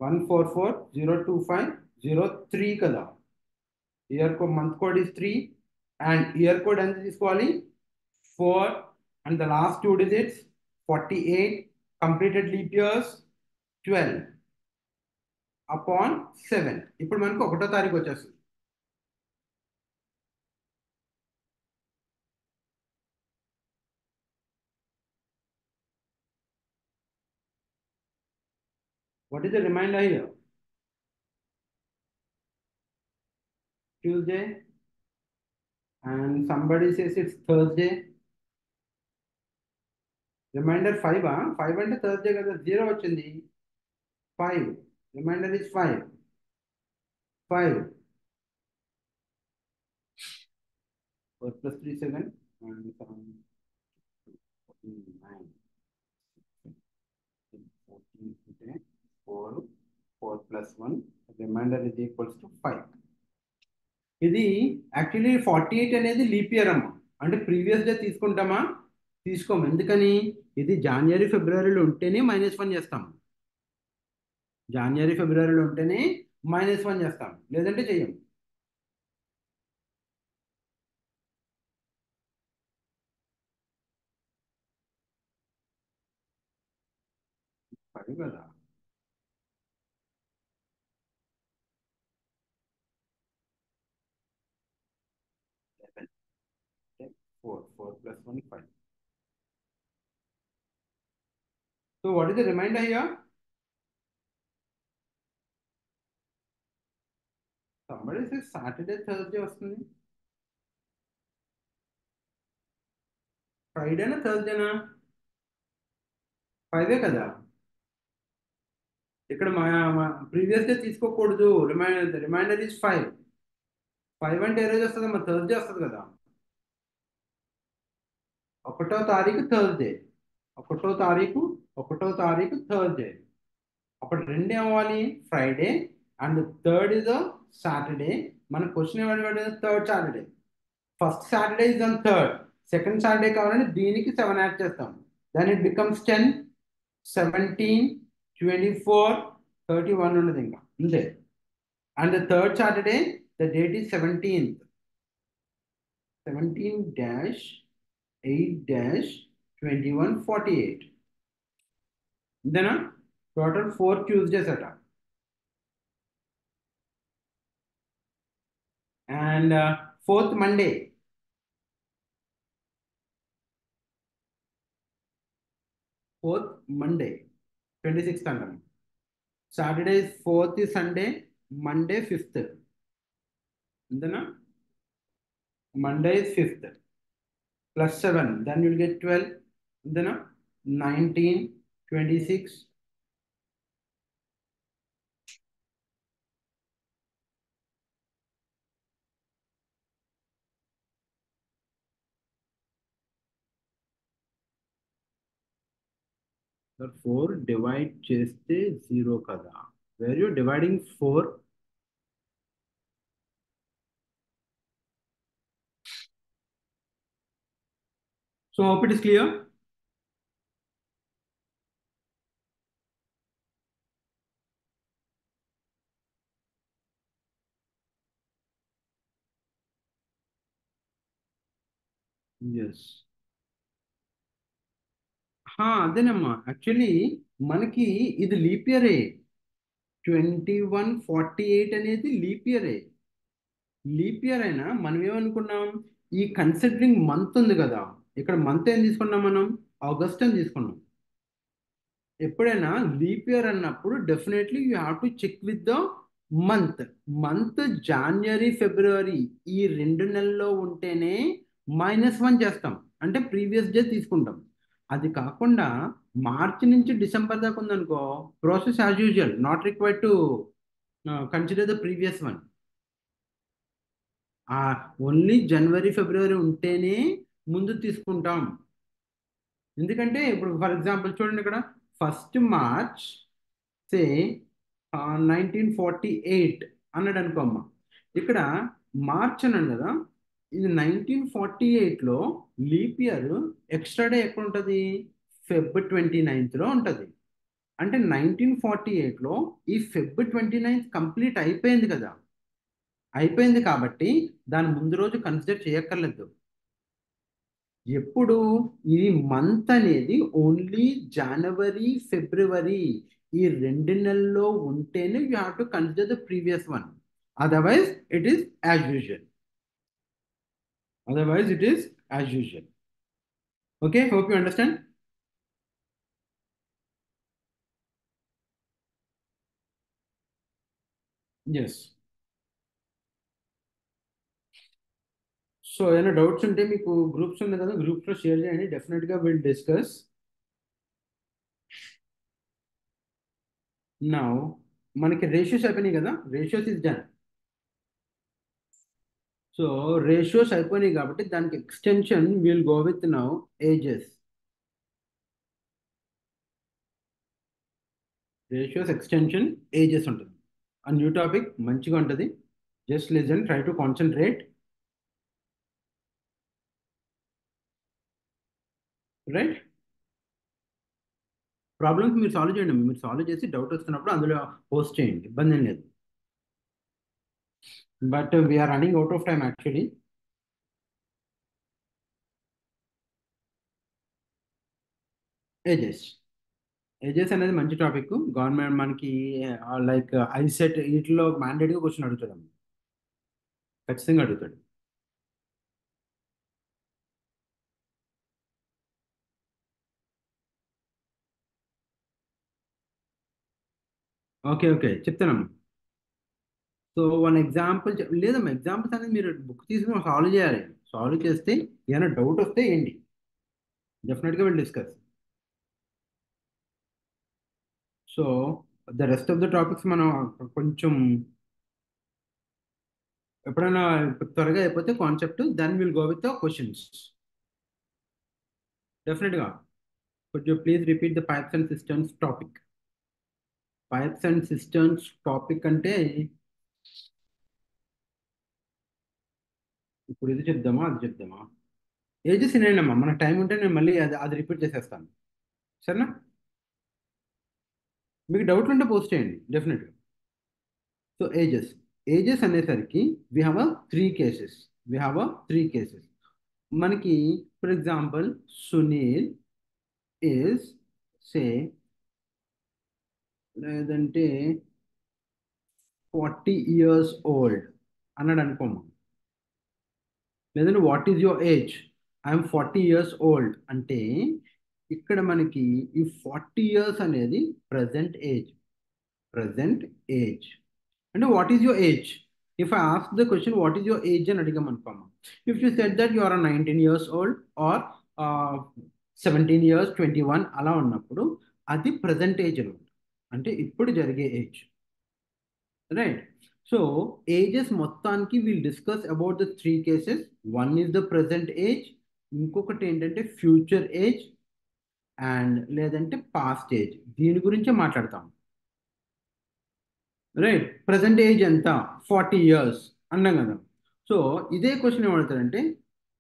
1440250 కదా. Year code month code is 3 and year code ఎంత తీసుకోవాలి 4 and the last 2 digits 48, completed leap years 12 upon 7. ఇప్పుడు మనకు 1వ తారీఖు వచ్చేస్తుంది. What is the reminder here? Tuesday, and somebody says it's Thursday. Reminder 5, 5 అంటే Thursday కదా, 0 వచ్చింది 5. Reminder is 5. 4 plus 3 7 and 7 9 14 4 plus 1 remainder is equals to 5. ఇది యాక్చువల్లీ 48 అనేది లీప్ ఇయర్ అమ్మ. అంటే ప్రీవియస్ డే తీసుకుంటామా తీసుకోము. ఎందుకని ఇది జనవరి ఫిబ్రవరిలో ఉంటేనే -1 చేస్తాం. జనవరి ఫిబ్రవరిలో ఉంటేనే -1 చేస్తాం, లేదంటే చెయ్యం. కదా 4 plus 1 5. So what is the remainder here? Somebody says Saturday Thursday వస్తుంది. ఫ్రైడేనా థర్స్డేనా 5 కదా. ఇక్కడ మా ప్రీవియస్ డే తీసుకోకూడదు. రిమైండర్ ఇస్ 5 అంటే ఏ రోజు వస్తుంది మరి థర్స్డే వస్తుంది కదా. 1వ తారీఖు థర్స్డే, 1వ తారీఖు థర్స్డే. అప్పుడు 2 అవ్వాలి Friday and 3rd is Saturday. మన క్వశ్చన్ ఏమంటే 3rd Saturday. First Saturday is on 3rd, second Saturday కావాలంటే దీనికి 7 యాడ్ చేస్తాం. దెన్ ఇట్ బికమ్స్ 10, 17, 24, 31 ఉండదు ఇంకా అంతే. And the 3rd Saturday the date is 17th, 17-8-2148. అంతేనా. టోటల్ 4 ట్యూస్డేస్ అట. అండ్ 4th మండే, 26th అంటాం. Saturday 4th Sunday, Monday 5th. అంతేనా. Monday is 5th plus 7, then you'll get 12. అంతేనా. 19, 26. The 4 divide చేస్తే 0 కదా. Where you dividing 4? So hope it is clear. Yes. అదేనమ్మా. Actually మనకి ఇది లీప్ ఇయరే. 2148 అనేది లీప్ ఇయరే. లీప్ ఇయర్ అయినా మనం ఏమనుకున్నాం, ఈ కన్సిడరింగ్ మంత్ ఉంది కదా, ఇక్కడ మంత్ ఏం తీసుకున్నాం మనం, ఆగస్ట్ అని తీసుకున్నాం. ఎప్పుడైనా లీప్ ఇయర్ అన్నప్పుడు definitely you have to check with the month January February ఈ 2 నెలల్లో ఉంటేనే -1 చేస్తాం, అంటే ప్రీవియస్ డే తీసుకుంటాం. అది కాకుండా మార్చి నుంచి డిసెంబర్ దాకా ఉందనుకో, process as usual, not required to consider the previous one. Only జనవరి ఫిబ్రవరి ఉంటేనే ముందు తీసుకుంటాం. ఎందుకంటే ఇప్పుడు ఫర్ ఎగ్జాంపుల్ చూడండి, ఇక్కడ 1st మార్చ్ సే 1948 అన్నాడు అనుకోమ్మా. ఇక్కడ మార్చ్ అన్నాడు కదా, ఇది 1948లో లీప్ ఇయర్ ఎక్స్ట్రా డే ఎక్కడ ఉంటుంది? ఫెబ్ 29లో ఉంటుంది. అంటే 1948లో ఈ ఫెబ్ 29 కంప్లీట్ అయిపోయింది కదా. అయిపోయింది కాబట్టి దాని ముందు రోజు కన్సిడర్ చేయక్కర్లేదు. ఎప్పుడు ఈ మంత్ అనేది ఓన్లీ జనవరి ఫిబ్రవరి ఈ 2 నెలల్లో ఉంటేనే you have to consider the previous one. Otherwise it is as usual. Otherwise it is as usual. Okay, hope you understand. Yes. So ఏమైనా డౌట్స్ ఉంటే మీకు గ్రూప్స్ ఉన్నాయి కదా, గ్రూప్స్లో షేర్ చేయండి. డెఫినెట్గా విల్ డిస్కస్. నౌ మనకి రేషియోస్ అయిపోయినాయి కదా, ratios is done. So ratios అయిపోయినాయి కాబట్టి దానికి extension will go with now ages. Ratios extension ages ఉంటుంది. ఆ న్యూ టాపిక్ మంచిగా ఉంటుంది. Just listen, try to concentrate. Right, problems మీరు సాల్వ్ చేయండి. మీరు సాల్వ్ చేసి డౌట్ వస్తున్నప్పుడు అందులో పోస్ట్ చేయండి, ఇబ్బంది ఏం లేదు. But we're running out of time actually. Ages, ages అనేది మంచి టాపిక్. గవర్నమెంట్ మనకి లైక్ ఐసెట్ వీటిలో మ్యాండేట్గా క్వశ్చన్ అడుగుతాడు, ఖచ్చితంగా అడుగుతాడు. ఓకే ఓకే, చెప్తానమ్మా. సో వన్ ఎగ్జాంపుల్ లేదమ్మా, ఎగ్జాంపుల్స్ అనేది మీరు బుక్ తీసుకుని సాల్వ్ చేయాలి. సాల్వ్ చేస్తే ఏమైనా డౌట్ వస్తే ఏంటి, డెఫినెట్గా will discuss. So the rest of the topics మనం కొంచెం ఎప్పుడైనా త్వరగా అయిపోతే concept, then will go with the questions. డెఫినెట్గా. Could you please repeat the pipes and systems topic? Pipes and systems topic అంటే ఇప్పుడు ఇది చెప్దామా అది చెప్దామా? ఏజెస్ వినేయండమ్మా, మన టైం ఉంటే నేను మళ్ళీ అది రిపీట్ చేసేస్తాను, సరేనా? మీకు డౌట్లు ఉంటే పోస్ట్ చేయండి డెఫినెట్గా. సో ఏజెస్, ఏజెస్ అనేసరికి we have a 3 cases. We have a 3 cases. మనకి ఫర్ ఎగ్జాంపుల్ సునీల్ ఈజ్ సే, లేదంటే 40 years ఓల్డ్ అన్నాడు అనుకోమా. లేదంటే what is your age? I'm 40 years old అంటే ఇక్కడ మనకి ఈ 40 years అనేది ప్రజెంట్ ఏజ్. ప్రజెంట్ ఏజ్ అంటే what is your age? If I ask the question what is your age అని అడిగాం అనుకోమా, if you said that you are 19 years old or 17 years 21 అలా ఉన్నప్పుడు అది ప్రజెంట్ ఏజ్ అనమాట, అంటే ఇప్పుడు జరిగే ఏజ్. రైట్. సో ఏజెస్ మొత్తానికి will discuss about the 3 cases. One is the present age, ఇంకొకటి ఏంటంటే ఫ్యూచర్ ఏజ్, అండ్ లేదంటే పాస్ట్ ఏజ్. దీని గురించే మాట్లాడతాం. రైట్, ప్రజెంట్ ఏజ్ ఎంత? 40 years అన్నాం కదా. సో ఇదే క్వశ్చన్ ఏమడుగుతారంటే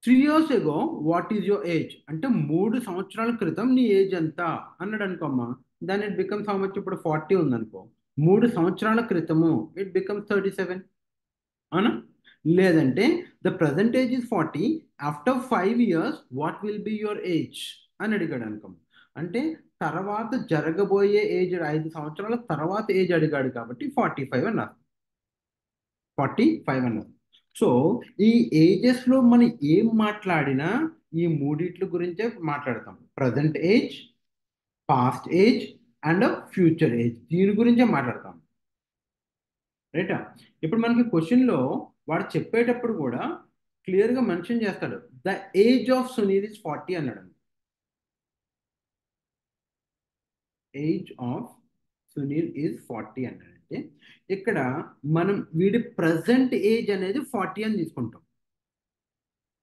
3 years ago what is your age అంటే 3 సంవత్సరాల క్రితం నీ ఏజ్ ఎంత అన్నాడు అనుకోమ్మా. దాని ఇట్ బికమ్స్ హౌ మచ్? ఇప్పుడు 40 ఉందనుకో, 3 సంవత్సరాల క్రితము ఇట్ బికమ్స్ 37, అవునా? లేదంటే the present age is 40, after 5 years what will be your age అని అడిగాడు అనుకో. అంటే తర్వాత జరగబోయే ఏజ్, 5 సంవత్సరాల తర్వాత ఏజ్ అడిగాడు కాబట్టి 45 అన్నారు. 45 అన్నారు. సో ఈ ఏజెస్లో మనం ఏం మాట్లాడినా ఈ మూడిట్ల గురించే మాట్లాడతాం. Present age, past age and future age, దీని గురించే మాట్లాడతాం. రైటా? ఇప్పుడు మనకి క్వశ్చన్లో వాడు చెప్పేటప్పుడు కూడా క్లియర్గా మెన్షన్ చేస్తాడు, the age of Sunil is 40 అన్నాడు. ఏజ్ ఆఫ్ సునీల్ ఈజ్ 40 అన్నాడంటే ఇక్కడ మనం వీడి ప్రజెంట్ ఏజ్ అనేది 40 అని తీసుకుంటాం.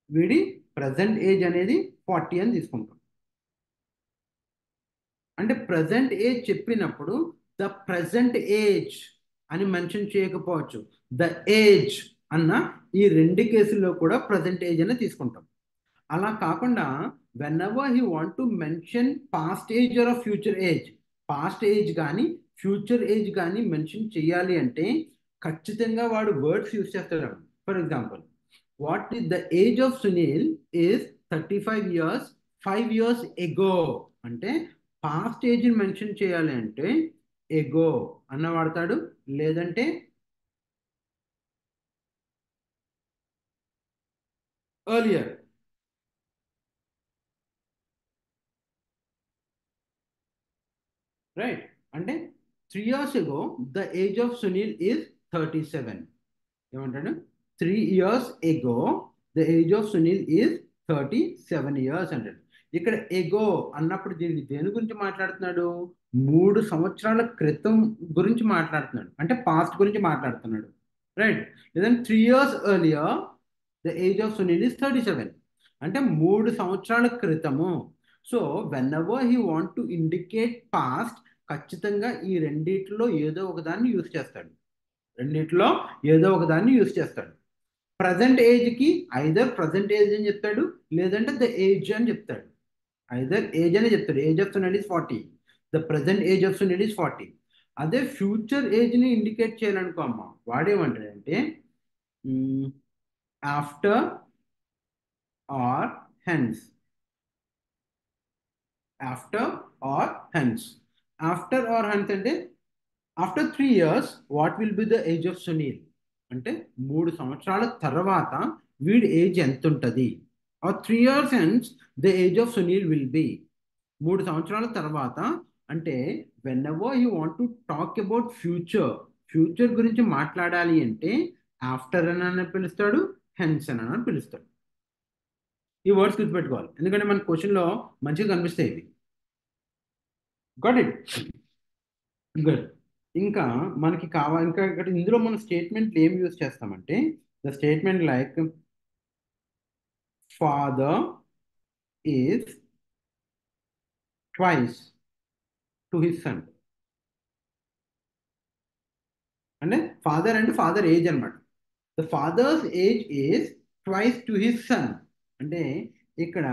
వీడి ప్రజెంట్ ఏజ్ అనేది 40 అని తీసుకుంటాం. అంటే ప్రజెంట్ ఏజ్ చెప్పినప్పుడు ద ప్రజెంట్ ఏజ్ అని మెన్షన్ చేయకపోవచ్చు. ద ఏజ్ అన్న ఈ రెండు కేసుల్లో కూడా ప్రజెంట్ ఏజ్ అని తీసుకుంటాం. అలా కాకుండా when ever he want to mention past age or future age, past age కానీ ఫ్యూచర్ ఏజ్ కానీ మెన్షన్ చేయాలి అంటే ఖచ్చితంగా వాడు వర్డ్స్ యూజ్ చేస్తాడు. For example, what is the age of Sunil is 35 years 5 years ago అంటే పాస్ట్ ఏజ్ మెన్షన్ చేయాలి అంటే ఎగో అన్న వాడతాడు, లేదంటే ఎర్లియర్. రైట్, అంటే 3 years ago the age of Sunil is 37. ఏమంటాడు? 3 years ago the age of Sunil is 37 years అంటాడు. ఇక్కడ ఎగో అన్నప్పుడు దీనికి దేని గురించి మాట్లాడుతున్నాడు? 3 సంవత్సరాల క్రితం గురించి మాట్లాడుతున్నాడు, అంటే పాస్ట్ గురించి మాట్లాడుతున్నాడు. రైట్, లేదంటే 3 years earlier the age of Sunil is 37 అంటే 3 సంవత్సరాల క్రితము. So when ever he want to indicate past ఖచ్చితంగా ఈ రెండిట్లో ఏదో ఒకదాన్ని యూజ్ చేస్తాడు. రెండిట్లో ఏదో ఒకదాన్ని యూజ్ చేస్తాడు. ప్రజెంట్ ఏజ్కి ఐదర్ ప్రజెంట్ ఏజ్ అని చెప్తాడు, లేదంటే ద ఏజ్ అని చెప్తాడు. ఐదర్ ఏజ్ అని చెప్తాడు. Age of Sunil is 40, the present age of Sunil is 40. అదే ఫ్యూచర్ ఏజ్ని ఇండికేట్ చేయాలనుకో అమ్మ, వాడేమంటాడంటే after or hence. After or hence. After or hence అంటే after 3 years what will be the age of Sunil అంటే 3 సంవత్సరాల తర్వాత వీడి ఏజ్ ఎంత ఉంటుంది. Or 3 years hence the age of Sunil will be. 3 సంవత్సరాల తర్వాత అంటే whenever you want to talk about future, future గురించి మాట్లాడాలి అంటే ఆఫ్టర్ అని పిలుస్తాడు, హెన్స్ అని పిలుస్తాడు. ఈ వర్డ్స్ గుర్తుపెట్టుకోవాలి, ఎందుకంటే మన క్వశ్చన్లో మంచిగా కనిపిస్తాయి ఇవి. Got it? గుడ్. ఇంకా మనకి కావాలి, ఇంకా ఇక్కడ ఇందులో మన స్టేట్మెంట్లు ఏం యూజ్ చేస్తామంటే the statement like father is twice to his son. అంటే ఫాదర్ అంటే ఫాదర్ ఏజ్ అనమాట. The father's age is twice to his son అంటే ఇక్కడ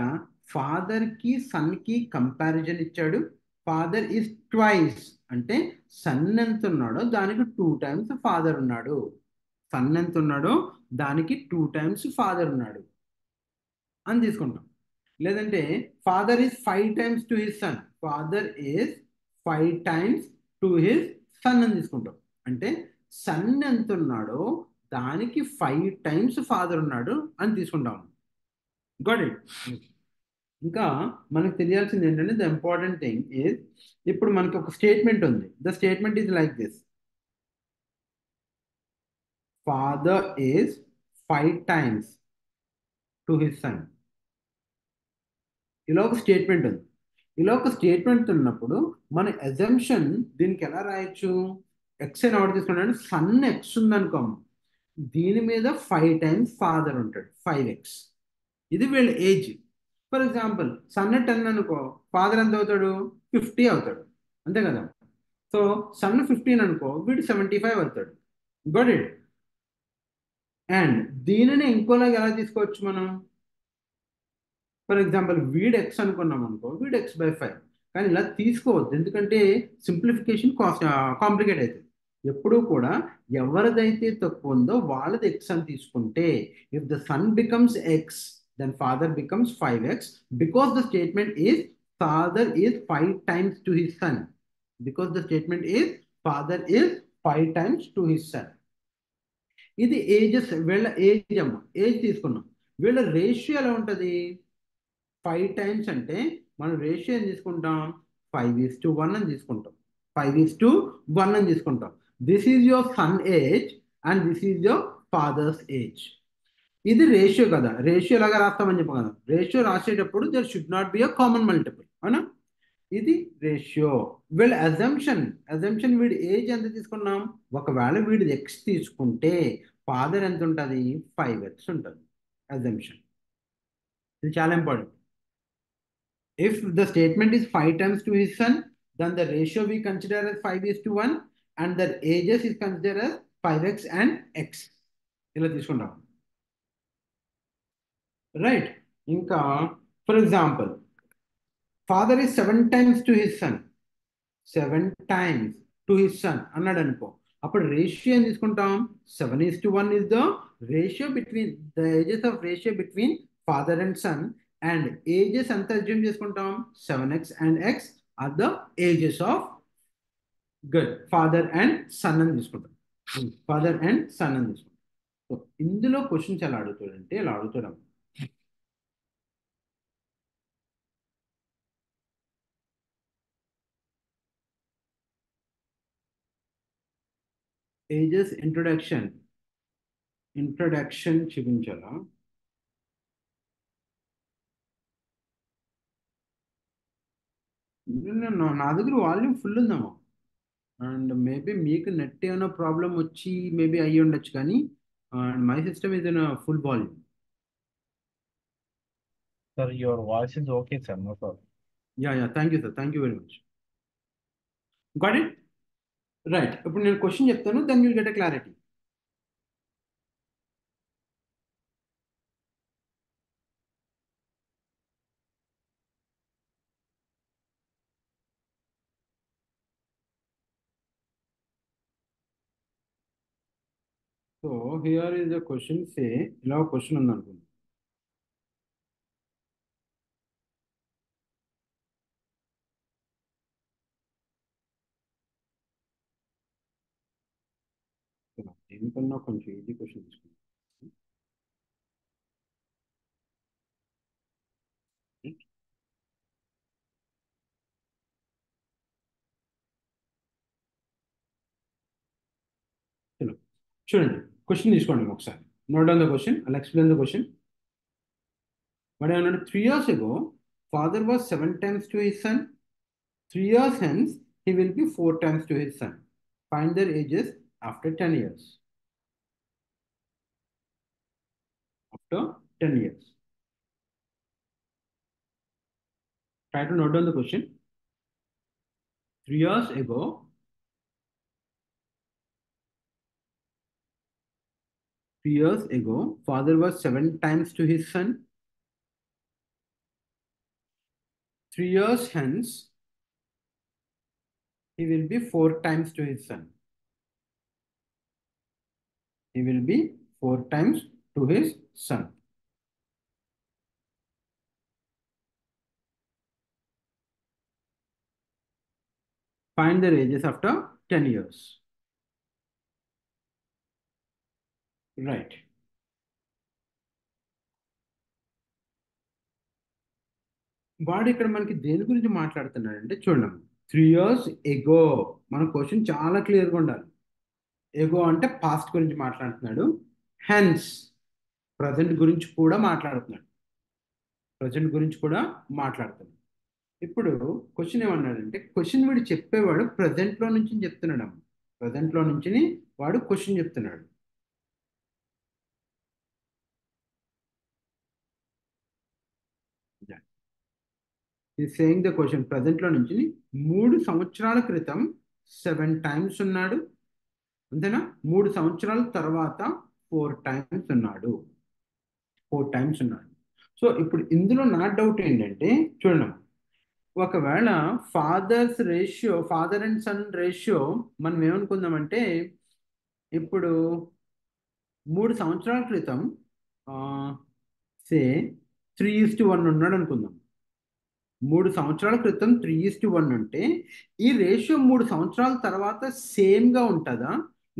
ఫాదర్కి సన్కి కంపారిజన్ ఇచ్చాడు. ఫాదర్ ఈజ్ ట్వైస్ అంటే సన్ ఎంత ఉన్నాడో దానికి 2 times ఫాదర్ ఉన్నాడు. సన్ ఎంత ఉన్నాడో దానికి 2 times ఫాదర్ ఉన్నాడు అని తీసుకుంటాం. లేదంటే father is 5 times to his sun. Father is 5 times to his sun అని తీసుకుంటాం. అంటే సన్ ఎంత ఉన్నాడో దానికి 5 times ఫాదర్ ఉన్నాడు అని తీసుకుంటాం. Got it? ఇంకా మనకు తెలియాల్సింది ఏంటంటే ద ఇంపార్టెంట్ థింగ్ ఈజ్ ఇప్పుడు మనకి ఒక స్టేట్మెంట్ ఉంది. The statement is like this: father is 5 times to his sun. ఇలా ఒక స్టేట్మెంట్ ఉంది. ఇలా ఒక స్టేట్మెంట్ ఉన్నప్పుడు మన అజంప్షన్ దీనికి ఎలా రాయొచ్చు? ఎక్స్ అని ఎవరు తీసుకున్నాడు? సన్ ఎక్స్ ఉందనుకో, దీని మీద 5 times ఫాదర్ ఉంటాడు, 5x. ఇది వీళ్ళ ఏజ్. ఫర్ ఎగ్జాంపుల్ సన్ 10 అనుకో, ఫాదర్ ఎంత అవుతాడు? 50 అవుతాడు, అంతే కదా? సో సన్ 15 అనుకో, వీడు 75 అవుతాడు. Got it? అండ్ దీనిని ఇంకోలాగా ఎలా తీసుకోవచ్చు మనం? ఫర్ ఎగ్జాంపుల్ వీడు ఎక్స్ అనుకున్నాం అనుకో, వీడు x/5. కానీ ఇలా తీసుకోవద్దు, ఎందుకంటే సింప్లిఫికేషన్ కాంప్లికేట్ అవుతుంది. ఎప్పుడూ కూడా ఎవరిదైతే తక్కువ ఉందో వాళ్ళది ఎక్స్ అని తీసుకుంటే, if the son becomes x then father becomes 5x, because the statement is father is 5 times to his son. Because the statement is father is 5 times to his son. ఇది ages, వీళ్ళ age అమ్మ, age తీసుకున్నాం. వీళ్ళ ratio ఎలా ఉంటుంది? 5 times అంటే మనం ratio ఏం తీసుకుంటాం? 5:1 అని తీసుకుంటాం. 5:1 అని తీసుకుంటాం. This is your son age and this is your father's age. ఇది రేషియో కదా. రేషియో లాగా రాస్తామని చెప్పాం కదా. రేషియో రాసేటప్పుడు there should not be a common multiple, అవునా? ఇది రేషియో. వీళ్ళ అజంప్షన్ వీడి ఏజ్ ఎంత తీసుకున్నాం? ఒకవేళ వీడిది ఎక్స్ తీసుకుంటే ఫాదర్ ఎంత ఉంటుంది? 5x ఉంటుంది అజంప్షన్. ఇది చాలా important. If the statement is 5 times to his son, then the ratio we consider as 5:1, and the ages is considered as 5x and x. ఇలా తీసుకుంటాం, రైట్? ఇంకా for example, father is 7 times to his son, 7 times to his son అన్నాడు అనుకో, అప్పుడు ratio ఏం తీసుకుంటాం? 7:1 is the ratio between the ages of ratio between father and son, and ages ఎంత assume చేసుకుంటాం? 7x and x are the ages of good father and son అని తీసుకుంటాం. Father and son అని తీసుకుంటాం. సో ఇందులో questions ఎలా అడుగుతాడంటే ఇలా అడుగుతాం. ఏజెస్ ఇంట్రొడక్షన్ చూపించాలా? నా దగ్గర వాల్యూమ్ ఫుల్ ఉందమ్మా, అండ్ మేబీ మీకు నెట్ ఏమైనా ప్రాబ్లం వచ్చి మేబీ అయ్యి ఉండొచ్చు, కానీ my system is in a full volume. Sir, your voice is okay, sir. No problem. Yeah, thank you, sir. Thank you very much. Got it? Right. ఇప్పుడు నేను question చెప్తాను, then you'll get a clarity. So here is a question, say ఇలా ఒక question ఉంది అనుకోండి. దీనికన్నా కొంచెం easy question తీసుకుంటాం. చూడండి, క్వశ్చన్ తీసుకోండి ఒకసారి. Note down the question, I'll explain the question. వాడు ఏమన్నాడు? 3 years ago father was 7 times to his son. 3 years hence he will be 4 times to his son. Find their ages after 10 years. After 10 years. Try to note down the question. 3 years ago father was 7 times to his son. 3 years hence he will be 4 times to his son. He will be 4 times to his son. Find their ages after 10 years. Right. వాడు ఇక్కడ మనకి దేని గురించి మాట్లాడుతున్నాడంటే చూడండి, 3 years ago. మన question చాలా క్లియర్గా ఉండాలి. ఎగో అంటే పాస్ట్ గురించి మాట్లాడుతున్నాడు. హెన్స్ ప్రజెంట్ గురించి కూడా మాట్లాడుతున్నాడు. ఇప్పుడు క్వశ్చన్ ఏమన్నాడంటే, క్వశ్చన్ వీడు చెప్పేవాడు ప్రజెంట్లో నుంచి చెప్తున్నాడు. ప్రజెంట్లో నుంచి వాడు క్వశ్చన్ చెప్తున్నాడు. సేయింగ్ ద క్వశ్చన్, ప్రజెంట్లో నుంచి 3 సంవత్సరాల క్రితం 7 times ఉన్నాడు, అంతేనా? 3 సంవత్సరాల తర్వాత 4 times ఉన్నాడు. సో ఇప్పుడు ఇందులో నా డౌట్ ఏంటంటే చూడండి, ఒకవేళ ఫాదర్ అండ్ సన్ రేషియో మనం ఏమనుకుందామంటే, ఇప్పుడు 3 సంవత్సరాల క్రితం సే 3:1 ఉన్నాడు అనుకుందాం. 3 సంవత్సరాల క్రితం 3:1 ఉంటే ఈ రేషియో 3 సంవత్సరాల తర్వాత సేమ్గా ఉంటుందా,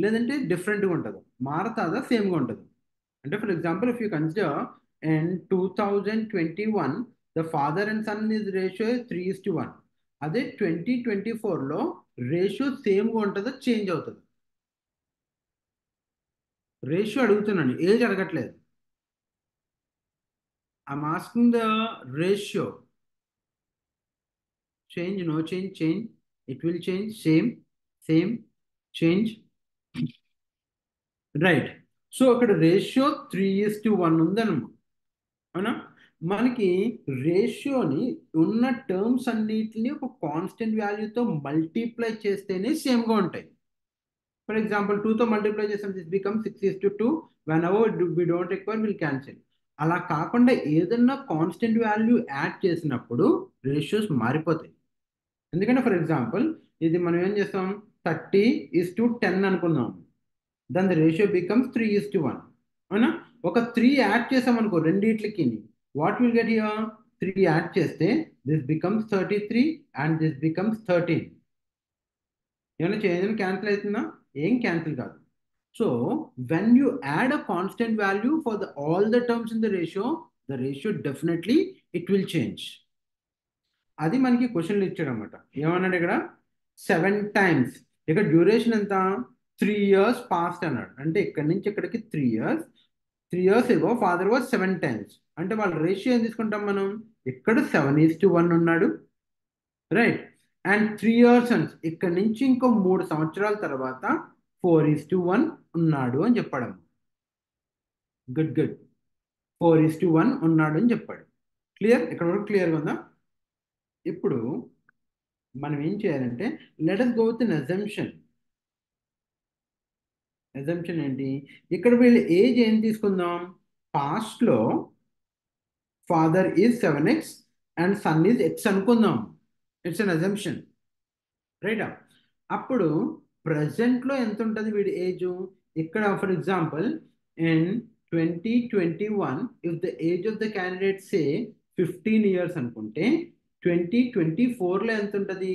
లేదంటే డిఫరెంట్గా ఉంటుందా? మారుతుందా, సేమ్గా ఉంటుందా? అంటే for example, if you consider in 2021 the father and son is ratio 3:1. అదే 2024లో రేషియో సేమ్గా ఉంటుందా, చేంజ్ అవుతుంది? రేషియో అడుగుతున్నాను, ఏజ్ అడగట్లేదు. I'm asking the ratio. change, no change, change, it will change, same, same, change, right. So అక్కడ ratio 3:1 ఉందన్నమాట. అవునా? మనకి రేషియోని ఉన్న టర్మ్స్ అన్నిటిని ఒక కాన్స్టెంట్ వాల్యూతో మల్టిప్లై చేస్తేనే సేమ్గా ఉంటాయి. ఫర్ ఎగ్జాంపుల్ 2తో మల్టిప్లై చేస్తాం, this become 6:2. Whenever we don't require will cancel. అలా కాకుండా ఏదన్నా కాన్స్టెంట్ వాల్యూ యాడ్ చేసినప్పుడు రేషియోస్ మారిపోతాయి. ఎందుకంటే ఫర్ ఎగ్జాంపుల్ ఇది మనం ఏం చేస్తాం, 30:10 అనుకుందాం. Then the ratio becomes 3:1. అవునా? ఒక 3 యాడ్ చేసాం అనుకో రెండిట్లకి, what will get here, 3 add చేస్తే this becomes 33 and this becomes 13. ఏమైనా చేంజ్ క్యాన్సిల్ అవుతుందా? ఏం క్యాన్సిల్ కాదు. So when you add a constant value for the all the terms in the ratio definitely it will change. అది మనకి క్వశ్చన్లు ఇచ్చాడు అనమాట. ఏమన్నాడు ఇక్కడ, 7 టైమ్స్. ఇక్కడ డ్యూరేషన్ ఎంత, 3 years పాస్ట్ అన్నాడు. అంటే ఇక్కడ నుంచి ఇక్కడికి 3 years. 3 years ago father was 7 times. అంటే వాళ్ళ రేషియో ఏం తీసుకుంటాం మనం, ఇక్కడ 7:1 ఉన్నాడు, రైట్. అండ్ 3 years ఇక్కడ నుంచి ఇంకో 3 సంవత్సరాల తర్వాత 4:1 ఉన్నాడు అని చెప్పాడు. గుడ్ గుడ్, 4:1 ఉన్నాడు అని చెప్పాడు. క్లియర్? ఇక్కడ వరకు క్లియర్గా ఉందా? ఇప్పుడు మనం ఏం చేయాలంటే let us go with an assumption. Assumption ఏంటి, ఇక్కడ వీళ్ళ ఏజ్ ఏం తీసుకుందాం, పాస్ట్లో father is 7x and son is x అనుకుందాం. ఇట్స్ అన్ అజంప్షన్, రైటా? అప్పుడు ప్రజెంట్లో ఎంత ఉంటుంది వీడి ఏజ్, ఇక్కడ for example in 2021 if the age of the candidate say 15 years అనుకుంటే 2024లో ఎంత ఉంటుంది,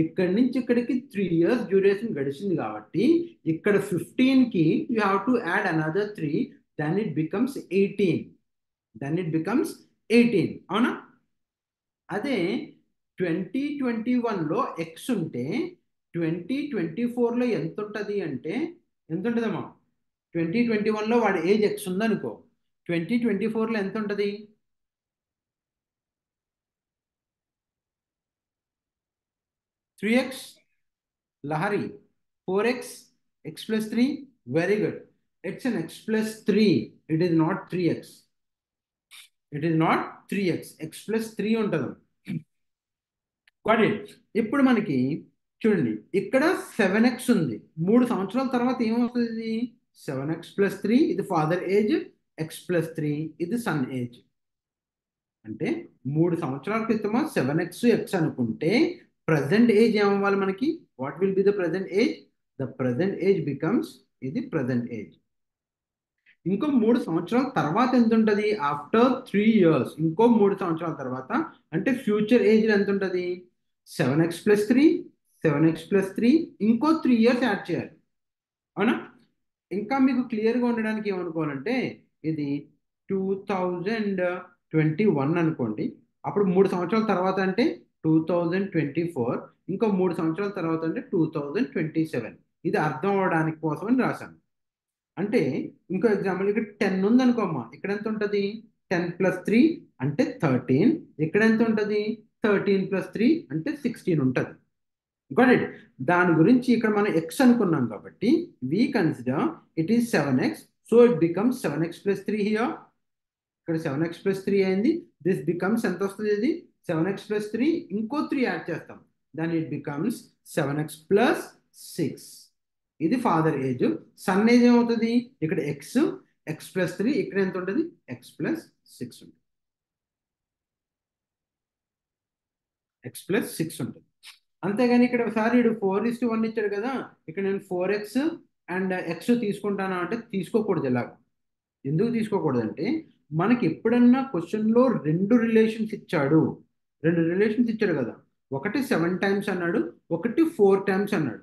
ఇక్కడి నుంచి ఇక్కడికి 3 years డ్యూరేషన్ గడిచింది కాబట్టి ఇక్కడ 15కి you have to add another 3, then it becomes 18. అవునా? అదే 2021లో ఎక్స్ ఉంటే 2024లో ఎంత ఉంటుంది అంటే ఎంత ఉంటుందమ్మా, 2021లో వాడి ఏజ్ ఎక్స్ ఉందనుకో, 2024లో ఎంత ఉంటుంది, 3x Lahari, 4x, x plus 3, very good. It's an x plus 3, it is not 3x. x plus 3 ఉంటుంది. Got it. ఇప్పుడు మనకి చూడండి ఇక్కడ 7x ఉంది, 3 సంవత్సరాల తర్వాత ఏమవుతుంది, 7x plus 3 ఇది ఫాదర్ ఏజ్, x plus 3 ఇది సన్ ఏజ్. అంటే 3 సంవత్సరాల క్రితమా 7x x అనుకుంటే ప్రజెంట్ ఏజ్ ఏమవ్వాలి మనకి, what will be the present age, the present age becomes ఇది ప్రజెంట్ ఏజ్. ఇంకో 3 సంవత్సరాల తర్వాత ఎంత ఉంటుంది, ఆఫ్టర్ 3 years ఇంకో 3 సంవత్సరాల తర్వాత అంటే ఫ్యూచర్ ఏజ్ ఎంత ఉంటుంది, 7x plus 3 ఇంకో 3 years యాడ్ చేయాలి. అవునా? ఇంకా మీకు క్లియర్గా ఉండడానికి ఏమనుకోవాలంటే ఇది 2021 అనుకోండి, అప్పుడు 3 సంవత్సరాల తర్వాత అంటే 2024, ఇంకో 3 సంవత్సరాల తర్వాత అంటే 2027. ఇది అర్థం అవడానికి కోసం అని రాశాను. అంటే ఇంకో ఎగ్జాంపుల్ ఇక్కడ 10 ఉంది అనుకోమ్మా, ఇక్కడ ఎంత ఉంటుంది, 10 plus 3 అంటే 13, ఇక్కడ ఎంత ఉంటుంది, 13 plus 3 అంటే 16 ఉంటుంది. Got it. దాని గురించి ఇక్కడ మనం ఎక్స్ అనుకున్నాం కాబట్టి we consider it is 7x, so it becomes 7x plus 3 here. ఇక్కడ 7x plus 3 అయింది, దిస్ బికమ్స్ ఎంత వస్తుంది, ఇది 7x plus 3 ఇంకో 3 యాడ్ చేస్తాం, దాని ఇట్ బికమ్స్ 7x plus 6. ఇది ఫాదర్ ఏజ్. సన్ ఏజ్ ఏమవుతుంది, ఇక్కడ x plus 3, ఇక్కడ ఎంత ఉంటుంది, x plus 6 ఉంటుంది, x plus 6 ఉంటుంది. అంతేగాని ఇక్కడ ఒకసారి 4:1 ఇచ్చాడు కదా, ఇక్కడ నేను 4x అండ్ x తీసుకుంటానా అంటే తీసుకోకూడదు. ఇలా ఎందుకు తీసుకోకూడదు అంటే మనకి ఎప్పుడన్నా క్వశ్చన్లో 2 రిలేషన్స్ ఇచ్చాడు కదా, ఒకటి 7 times అన్నాడు, ఒకటి 4 times అన్నాడు.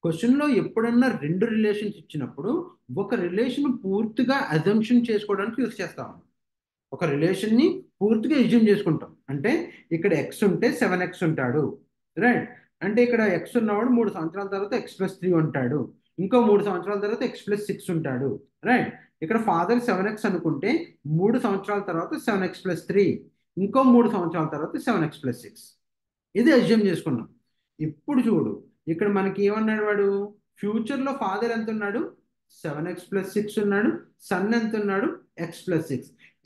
క్వశ్చన్లో ఎప్పుడన్నా 2 రిలేషన్స్ ఇచ్చినప్పుడు ఒక రిలేషన్ పూర్తిగా అజంప్షన్ చేసుకోవడానికి యూస్ చేస్తాము. ఒక రిలేషన్ని పూర్తిగా ఎజ్యూమ్ చేసుకుంటాం. అంటే ఇక్కడ x ఉంటే 7x ఉంటాడు, రైట్. అంటే ఇక్కడ x ఉన్నవాడు 3 సంవత్సరాల తర్వాత x plus 3 ఉంటాడు, ఇంకో 3 సంవత్సరాల తర్వాత x plus 6 ఉంటాడు, రైట్. ఇక్కడ ఫాదర్ 7x అనుకుంటే 3 సంవత్సరాల తర్వాత 7x plus 3, ఇంకో 3 సంవత్సరాల తర్వాత 7x plus 6. ఇది అజ్యూమ్ చేసుకున్నాం. ఇప్పుడు చూడు, ఇక్కడ మనకి ఏమన్నాడు వాడు, ఫ్యూచర్లో ఫాదర్ ఎంత ఉన్నాడు, 7x+6 ఉన్నాడు, సన్ ఎంత ఉన్నాడు, x+6.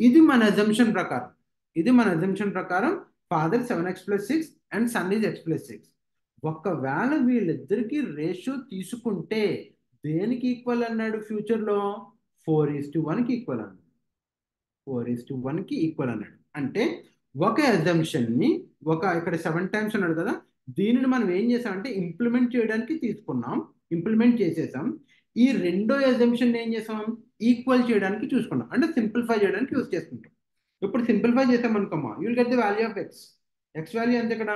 ఇది మన అజంప్షన్ ప్రకారం, ఇది మన అజంప్షన్ ప్రకారం father 7x+6 and son is x+6. ఒకవేళ వీళ్ళిద్దరికి రేషియో తీసుకుంటే దేనికి ఈక్వల్ అన్నాడు ఫ్యూచర్లో, 4:1కి ఈక్వల్ అన్నాడు. 4:1కి ఈక్వల్ అన్నాడు. అంటే ఒక అజంప్షన్ని, ఇక్కడ 7 టైమ్స్ అన్నాడు కదా, దీనిని మనం ఏం చేసామంటే ఇంప్లిమెంట్ చేయడానికి తీసుకున్నాం, ఇంప్లిమెంట్ చేసేసాం. ఈ రెండో అజంప్షన్ ఏం చేసాం, ఈక్వల్ చేయడానికి చూసుకున్నాం, అంటే సింప్లిఫై చేయడానికి యూజ్ చేసుకుంటాం. ఇప్పుడు సింప్లిఫై చేసాం అనుకోమా, you will get the value of X. X value ఎంత ఇక్కడ,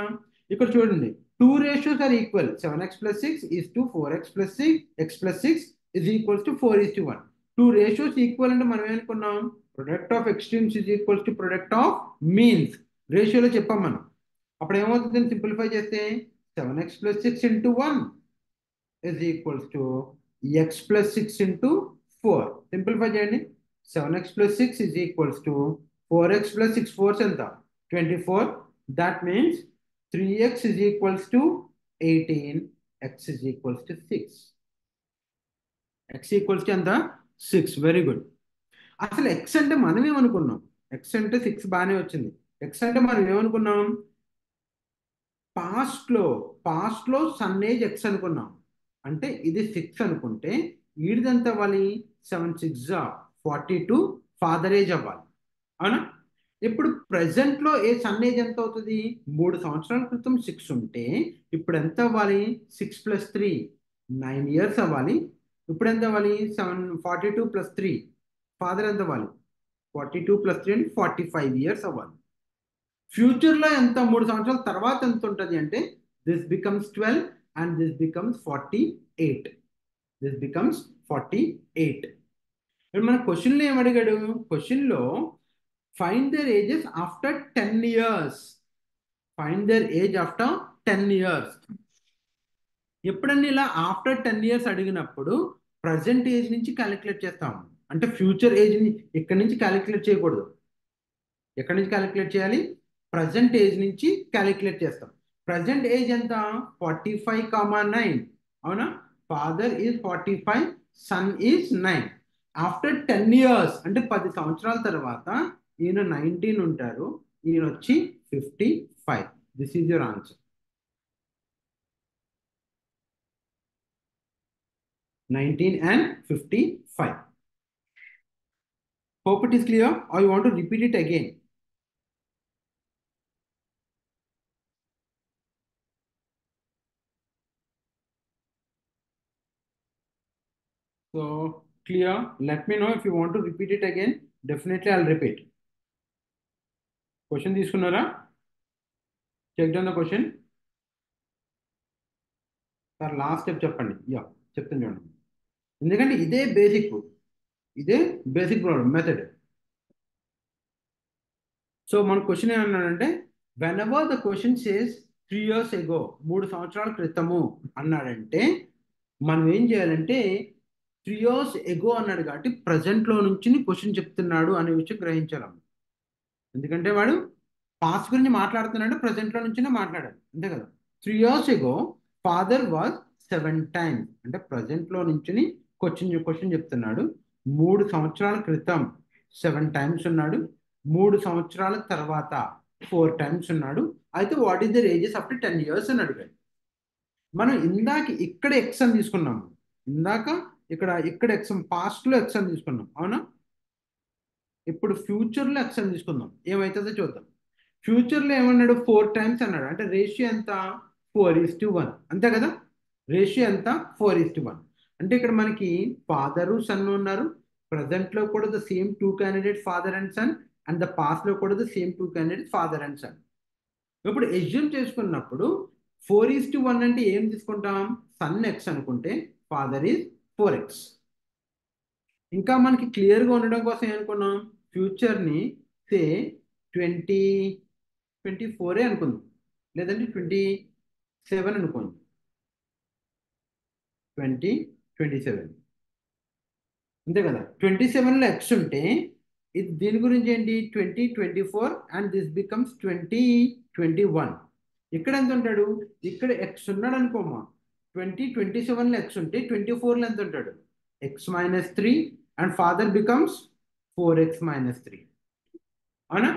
ఇక్కడ చూడండి, 2 ratios are equal. 7x+6 is to 4x+6, x+6 is equals to 4:1. 2 ratios equal అంటే మనం ఏమనుకున్నాం, product of extremes is equals to product of means. రేషియోలో చెప్పాం మనం. అప్పుడు ఏమవుతుంది సింప్లిఫై చేస్తే, 7x+6 into 1 is equals to x+6 into 4. Simplify చేయండి. 7x+6 is equals to 4x+6, 4 ఎంత, 24. That means 3x is equals to 18, x is equals to 6. x equals to ఎంత, 6. Very good. అసలు x అంటే మనం ఏమనుకున్నాం, x అంటే 6 బాగానే వచ్చింది. x అంటే మనం ఏమనుకున్నాం, పాస్ట్లో సన్ ఏజ్ x అనుకున్నాం. అంటే ఇది 6 అనుకుంటే వీడిది ఎంత అవ్వాలి, 7 6 42 ఫాదర్ ఏజ్ అవ్వాలి, అవునా. ఇప్పుడు ప్రెసెంట్లో ఏ సన్ ఏజ్ ఎంత అవుతుంది, 3 సంవత్సరాల క్రితం 6 ఉంటే ఇప్పుడు ఎంత అవ్వాలి, 6+3 9 years అవ్వాలి. ఇప్పుడు ఎంత అవ్వాలి, 42+3 ఫాదర్ ఎంత అవ్వాలి, 42+3 అంటే 45 years అవ్వాలి. ఫ్యూచర్లో ఎంత, 3 సంవత్సరాల తర్వాత ఎంత ఉంటుంది అంటే, this becomes 12 and this becomes 48. This becomes 48. ఇప్పుడు మన క్వశ్చన్లో ఏమడిగాడు, క్వశ్చన్లో find there ages after 10 years. Find their age after 10 years. ఎప్పుడన్నా ఇలా ఆఫ్టర్ 10 years అడిగినప్పుడు ప్రజెంట్ ఏజ్ నుంచి క్యాలిక్యులేట్ చేస్తాం. అంటే ఫ్యూచర్ ఏజ్ని ఇక్కడి నుంచి క్యాలిక్యులేట్ చేయకూడదు. ఎక్కడి నుంచి క్యాలిక్యులేట్ చేయాలి, ప్రజెంట్ ఏజ్ నుంచి క్యాలిక్యులేట్ చేస్తాం. ప్రజెంట్ ఏజ్ ఎంత, 45,9, అవునా. Father is 45, son is 9. After 10 years అంటే 10 సంవత్సరాల తర్వాత ఈయన 19 ఉంటారు, ఈయన వచ్చి 55. This is your answer. 19 and 55. Hope it is clear, or you want to repeat it again? So clear, let me know if you want to repeat it again. Definitely I'll repeat. Question తీసుకున్నారా, check down the question. Sir last step చెప్పండి. Yeah చెప్తాను చూడండి, ఎందుకంటే ఇదే basic problem method. So మన question ఏమన్నాడంటే, whenever the question says 3 years ago, 3 సంవత్సరాల క్రితము అన్నాడంటే మనం ఏం చేయాలంటే, 3 years ago అన్నాడు కాబట్టి ప్రజెంట్లో నుంచి క్వశ్చన్ చెప్తున్నాడు అనే విషయం గ్రహించాలి. ఎందుకంటే వాడు పాస్ట్ గురించి మాట్లాడుతున్నాడు, ప్రజెంట్లో నుంచినే మాట్లాడాడు, అంతే కదా. 3 years ago father was 7 times, అంటే ప్రజెంట్లో నుంచి క్వశ్చన్ చెప్తున్నాడు. 3 సంవత్సరాల క్రితం 7 times ఉన్నాడు, 3 సంవత్సరాల తర్వాత 4 times ఉన్నాడు. అయితే what is there ages after 10 years అని అడిగాడు. మనం ఇందాక ఇక్కడ ఎక్స్ అని తీసుకున్నాము, ఇక్కడ ఎక్స్ పాస్ట్లో ఎక్స్ అని తీసుకున్నాం, అవునా. ఇప్పుడు ఫ్యూచర్లో ఎక్స్ అని తీసుకుందాం, ఏమవుతుందో చూద్దాం. ఫ్యూచర్లో ఏమన్నాడు, 4 times అన్నాడు, అంటే రేషియో ఎంత, 4:1, అంతే కదా. రేషియో ఎంత, 4:1. అంటే ఇక్కడ మనకి ఫాదరు సన్ ఉన్నారు, ప్రజెంట్లో కూడా the same 2 candidates father and son, and the పాస్ట్లో కూడా the same 2 candidates father and son. ఇప్పుడు ఎజ్యూమ్ చేసుకున్నప్పుడు 4:1 అంటే ఏం తీసుకుంటాం, సన్ ఎక్స్ అనుకుంటే ఫాదర్ ఈజ్ 4x. ఇంకా మనకి క్లియర్గా ఉండడం కోసం ఏమనుకున్నాం, ఫ్యూచర్ని సే 2024 అనుకుందాం, లేదంటే 27 అనుకోండి, 2027, అంతే కదా. 27లో ఎక్స్ ఉంటే ఇది దీని గురించి ఏంటి, 2024 అండ్ దిస్ బికమ్స్ 2021. ఇక్కడ ఎంత ఉంటాడు? ఇక్కడ ఎక్స్ ఉన్నాడు అనుకోమా, 27లో ఎక్స్ ఉంటే 24లో ఎంత ఉంటాడు? x-3, and father becomes 4x-3, అవునా?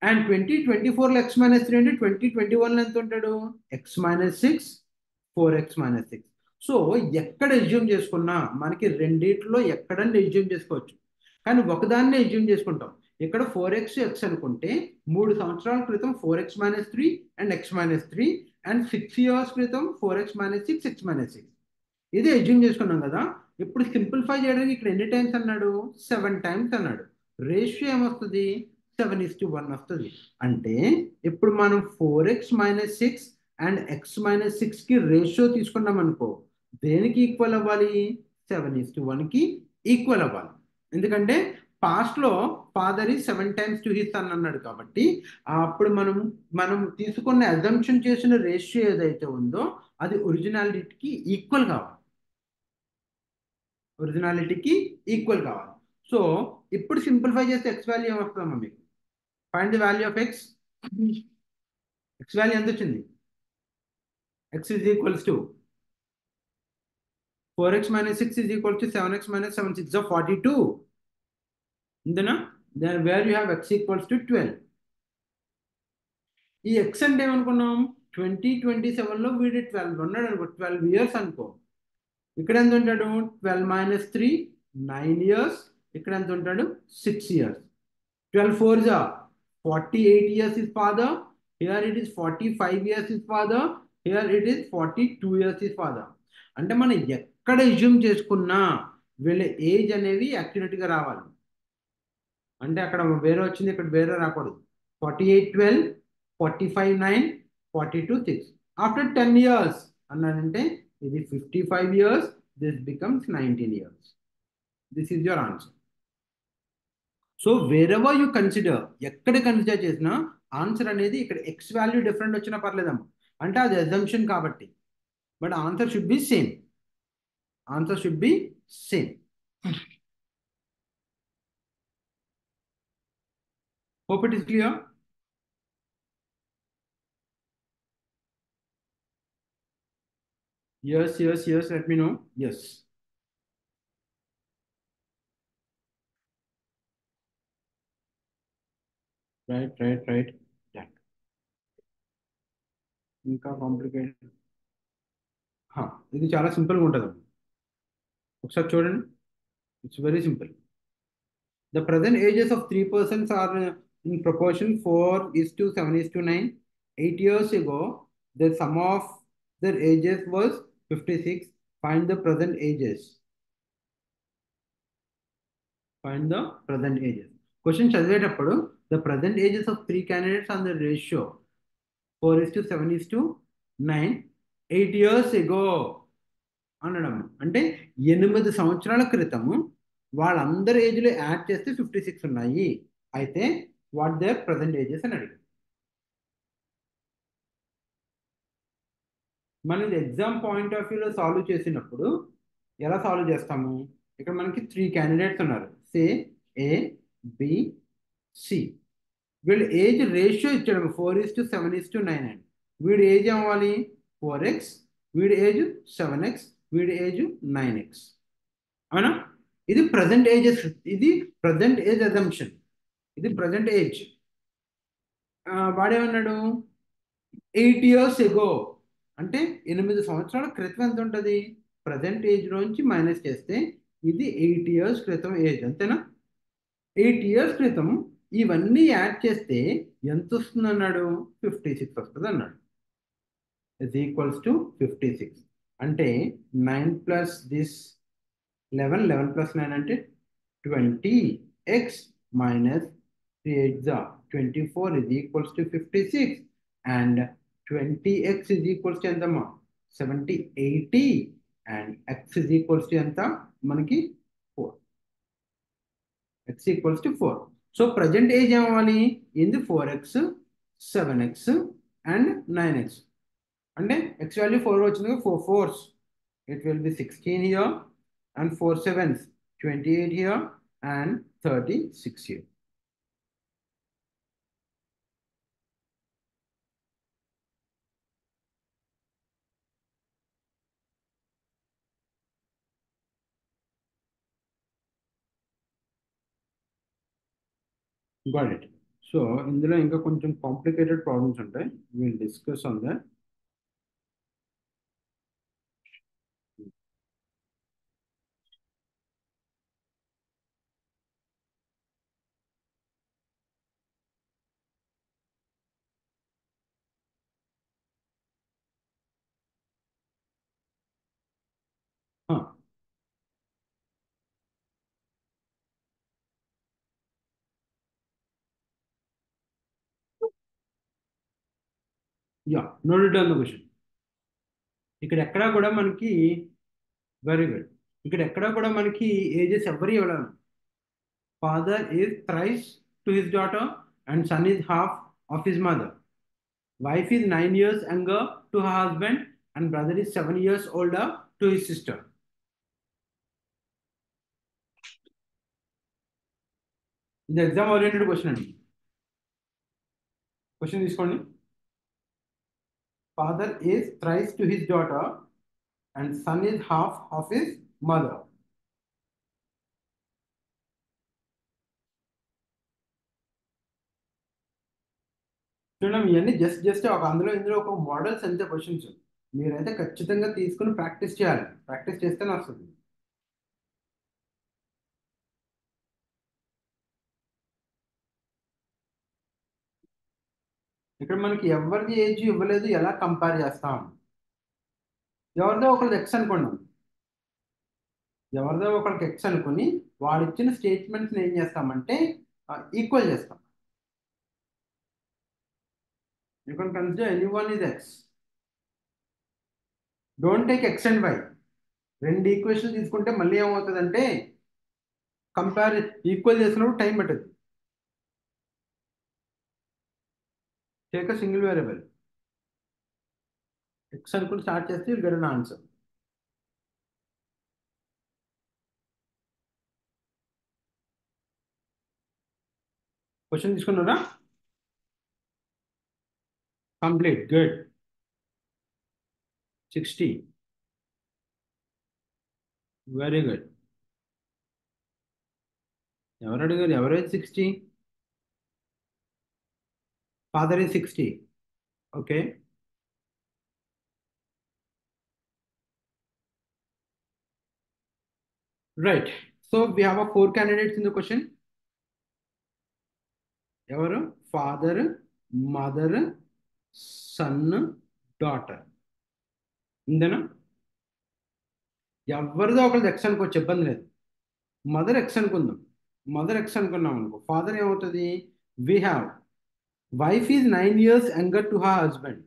అండ్ 24లో x-3 అంటే 21లో ఎంత ఉంటాడు? x-6, 4x-6. సో ఎక్కడ ఎజ్యూమ్ చేసుకున్నా మనకి రెండిట్లో ఎక్కడన్నా ఎజ్యూమ్ చేసుకోవచ్చు, కానీ ఒకదాన్నే ఎజ్యూమ్ చేసుకుంటాం. ఇక్కడ 4x అనుకుంటే 3 సంవత్సరాల క్రితం 4x-3 and x-3, and 6 years క్రితం 4x-6, x-6. ఇది ఎజ్యూమ్ చేసుకున్నాం కదా. ఇప్పుడు సింప్లిఫై చేయడానికి ఇక్కడ ఎన్ని టైమ్స్ అన్నాడు? 7 times అన్నాడు. రేషియో ఏమొస్తుంది? 7:1 వస్తుంది. అంటే ఇప్పుడు మనం 4x-6 అండ్ x-6కి రేషియో తీసుకున్నాం అనుకో, దేనికి ఈక్వల్ అవ్వాలి? 7:1కి ఈక్వల్ అవ్వాలి. ఎందుకంటే పాస్ట్లో father 7 times to his son అన్నాడు కాబట్టి అప్పుడు మనం తీసుకున్న అజంప్షన్ చేసిన రేషియో ఏదైతే ఉందో అది ఒరిజినాలిటీకి ఈక్వల్ కావాలి. ఒరిజినాలిటీకి ఈక్వల్ కావాలి. సో ఇప్పుడు సింప్లిఫై చేస్తే ఎక్స్ వాల్యూ ఏమొస్తుందమ్మా మీకు? Find the value of X. X value ఎంత వచ్చింది? X is equals to 4x-6 is equal to 7x-7, 6 of 42. ఇంతేనా? then where you have x equals to 12. ఈ ఎక్స్ అంటే ఏమనుకున్నాం? 2027లో వీడి 12 ఉన్నాడు అనుకో, 12 years అనుకో. ఇక్కడ ఎంత ఉంటాడు? 12 - 3, 9 years. ఇక్కడ ఎంత ఉంటాడు? 6 years. 12 4s are 48 years is father. Here it is 45 years is father. Here it is 42 years is father. అంటే మనం ఎక్కడ ఎజ్యూమ్ చేసుకున్నా వీళ్ళ ఏజ్ అనేవి యాక్యురేట్గా రావాలి. అంటే అక్కడ వేరే వచ్చింది, ఇక్కడ వేరే రాకూడదు. 48 12, 45 9, 42 6. ఆఫ్టర్ 10 years అన్నాడంటే ఇది 55 years. This becomes 19 years. This is your answer. So wherever you consider, ఎక్కడ కన్సిడర్ చేసినా ఆన్సర్ అనేది ఇక్కడ ఎక్స్ వాల్యూ డిఫరెంట్ వచ్చినా పర్లేదమ్మా, అంటే అది అజంప్షన్ కాబట్టి. But answer should be same. Answer should be same. Hope it is clear. Yes, yes, yes. Let me know. Yes. Right, right, right. Yeah. ఇంకా complicated. ఇది చాలా సింపుల్గా ఉంటుంది. ఒకసారి చూడండి. It's very simple. The present ages of three persons are in proportion 4:7:9. 8 years ago, the sum of their ages was 56. Find the present ages. Find the present ages. Question చదివేటప్పుడు the present ages of three candidates on the ratio 4:7:9, 8 years ago అనడం. అంటే 8 సంవత్సరాల క్రితము వాళ్ళందరి ఏజ్లో add చేస్తే 56 ఉన్నాయి. అయితే వాట్ దేర్ ప్రజెంట్ ఏజెస్ అని అడిగారు. మనం ఎగ్జామ్ పాయింట్ ఆఫ్ వ్యూలో సాల్వ్ చేసినప్పుడు ఎలా సాల్వ్ చేస్తాము? ఇక్కడ మనకి 3 candidates ఉన్నారు. సే ఏ బి సి. వీళ్ళ ఏజ్ రేషియో ఇచ్చాడు 4:7:9 అండి. వీడి ఏజ్ అవ్వాలి 4x, వీడి ఏజ్ 7x, వీడి ఏజ్ 9x. అవునా? ఇది ప్రజెంట్ ఏజెస్. ఇది ప్రజెంట్ ఏజ్ అజంప్షన్. ఇది ప్రజెంట్ ఏజ్. వాడేమన్నాడు? 8 years ago అంటే 8 సంవత్సరాల క్రితం ఎంత ఉంటుంది? ప్రజెంట్ ఏజ్ నుంచి మైనస్ చేస్తే ఇది 8 years క్రితం ఏజ్, అంతేనా? 8 years క్రితం ఇవన్నీ యాడ్ చేస్తే ఎంత వస్తుంది అన్నాడు? 56 వస్తుంది అన్నాడు. Is equals to 56. అంటే 9 ప్లస్ దిస్ 11, 11 ప్లస్ 9 అంటే 20x minus 3 8 24 is equals to 56. And 20x is equals to ఎంతమ్మా? 70 80. And x is equals to ఎంత మనకి? 4. x equals to 4. So present age ఏమవ్వాలి? ఏంది? 4x, 7x and 9x. అంటే x value 4 వచ్చింది, 4 4s. It will be 16 here and 4 7s 28 here and 36 here. Got it. So ఇందులో ఇంకా కొంచెం కాంప్లికేటెడ్ ప్రాబ్లమ్స్ ఉంటాయి, will discuss on that. Yeah, note it down the question. ఇక్కడ ఎక్కడా కూడా మనకి, వెరీ గుడ్, ఇక్కడ ఎక్కడా కూడా మనకి ఏజెస్ ఎవరు ఇవ్వడం. Father is thrice to his daughter and son is half of his mother. Wife is 9 years younger to her husband, and brother is 7 years older to his sister. ఇది exam oriented question అండి. Question తీసుకోండి. Father is thrice to his daughter and son is half of his mother. చూడండి, ఇవన్నీ just ఒక అందులో ఇందులో ఒక models అంతే క్వశ్చన్స్. మీరైతే ఖచ్చితంగా తీసుకుని ప్రాక్టీస్ చేయాలి. ప్రాక్టీస్ చేస్తేనే వస్తుంది. ఇక్కడ మనకి ఎవరిది ఏజ్ ఇవ్వలేదు, ఎలా కంపేర్ చేస్తాం? ఎవరిదో ఒకరిది ఎక్స్ అనుకున్నాం. ఎవరిదో ఒకరికి ఎక్స్ అనుకుని వాడు ఇచ్చిన స్టేట్మెంట్స్ని ఏం చేస్తామంటే ఈక్వల్ చేస్తాం. You can consider any one is X. Don't take X and Y. రెండు ఈక్వేషన్ తీసుకుంటే మళ్ళీ ఏమవుతుందంటే కంపేర్ ఈక్వల్ చేసినప్పుడు టైం పట్టదు. Take a single variable X అనుకుని స్టార్ట్ చేస్తే you get an answer. Question తీసుకున్నారా? Complete, good. 60, very good. ఎవరు అడిగారు? Average 60? Father is 60. Okay, right. So we have 4 candidates in the question. ఎవరు? Father, mother, son, daughter. ఇందేనా? ఎవరిదో ఒకరిది X అనుకోవచ్చు, ఇబ్బంది లేదు. మదర్ ఎక్స్ అనుకుందాం. మదర్ ఎక్స్ అనుకున్నాం అనుకో, ఫాదర్ ఏమవుతుంది? We have wife is 9 years younger to her husband.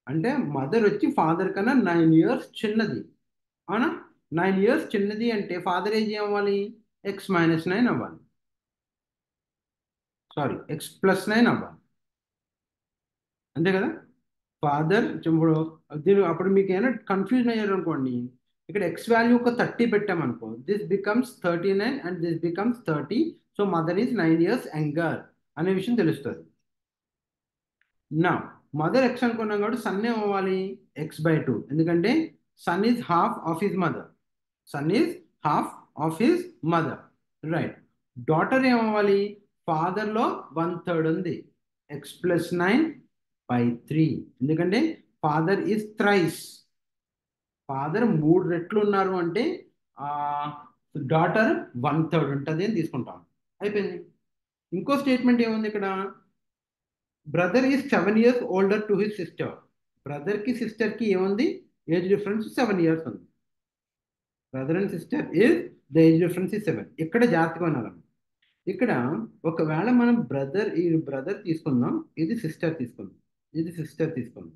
అంటే మదర్ వచ్చి ఫాదర్ కన్నా 9 years చిన్నది, అవునా? 9 years చిన్నది అంటే ఫాదర్ ఏజ్ ఏమవ్వాలి? X-9 అవ్వాలి. సారీ, X+9 అవ్వాలి. అంతే కదా? ఫాదర్ ఇప్పుడు దీని అప్పుడు మీకు ఏమైనా కన్ఫ్యూజన్ అయ్యారు అనుకోండి, ఇక్కడ ఎక్స్ వాల్యూ ఒక 30 పెట్టామనుకో, this becomes 39 and this becomes 30. So mother is 9 years younger అనే విషయం తెలుస్తుంది. నా మదర్ ఎక్స్ అనుకున్నాం కాబట్టి సన్ ఏమవ్వాలి? X/2. ఎందుకంటే son is half of his mother. Son is half of his mother, right. Daughter ఏమవ్వాలి? ఫాదర్లో 1/3 ఉంది, X+9/3. ఎందుకంటే ఫాదర్ ఈజ్ థ్రైస్. ఫాదర్ 3 రెట్లు ఉన్నారు అంటే డాటర్ 1/3 ఉంటుంది అని తీసుకుంటాం. అయిపోయింది. ఇంకో స్టేట్మెంట్ ఏముంది ఇక్కడ? Brother is 7 years older to his sister. బ్రదర్కి సిస్టర్కి ఏముంది? ఏజ్ డిఫరెన్స్ 7 years ఉంది. Brother and sister is the age difference is 7. ఇక్కడ జాగ్రత్తగా ఉన్నాం. ఇక్కడ ఒకవేళ మనం ఈ బ్రదర్ తీసుకుందాం, ఇది సిస్టర్ తీసుకుందాం, ఇది సిస్టర్ తీసుకుందాం.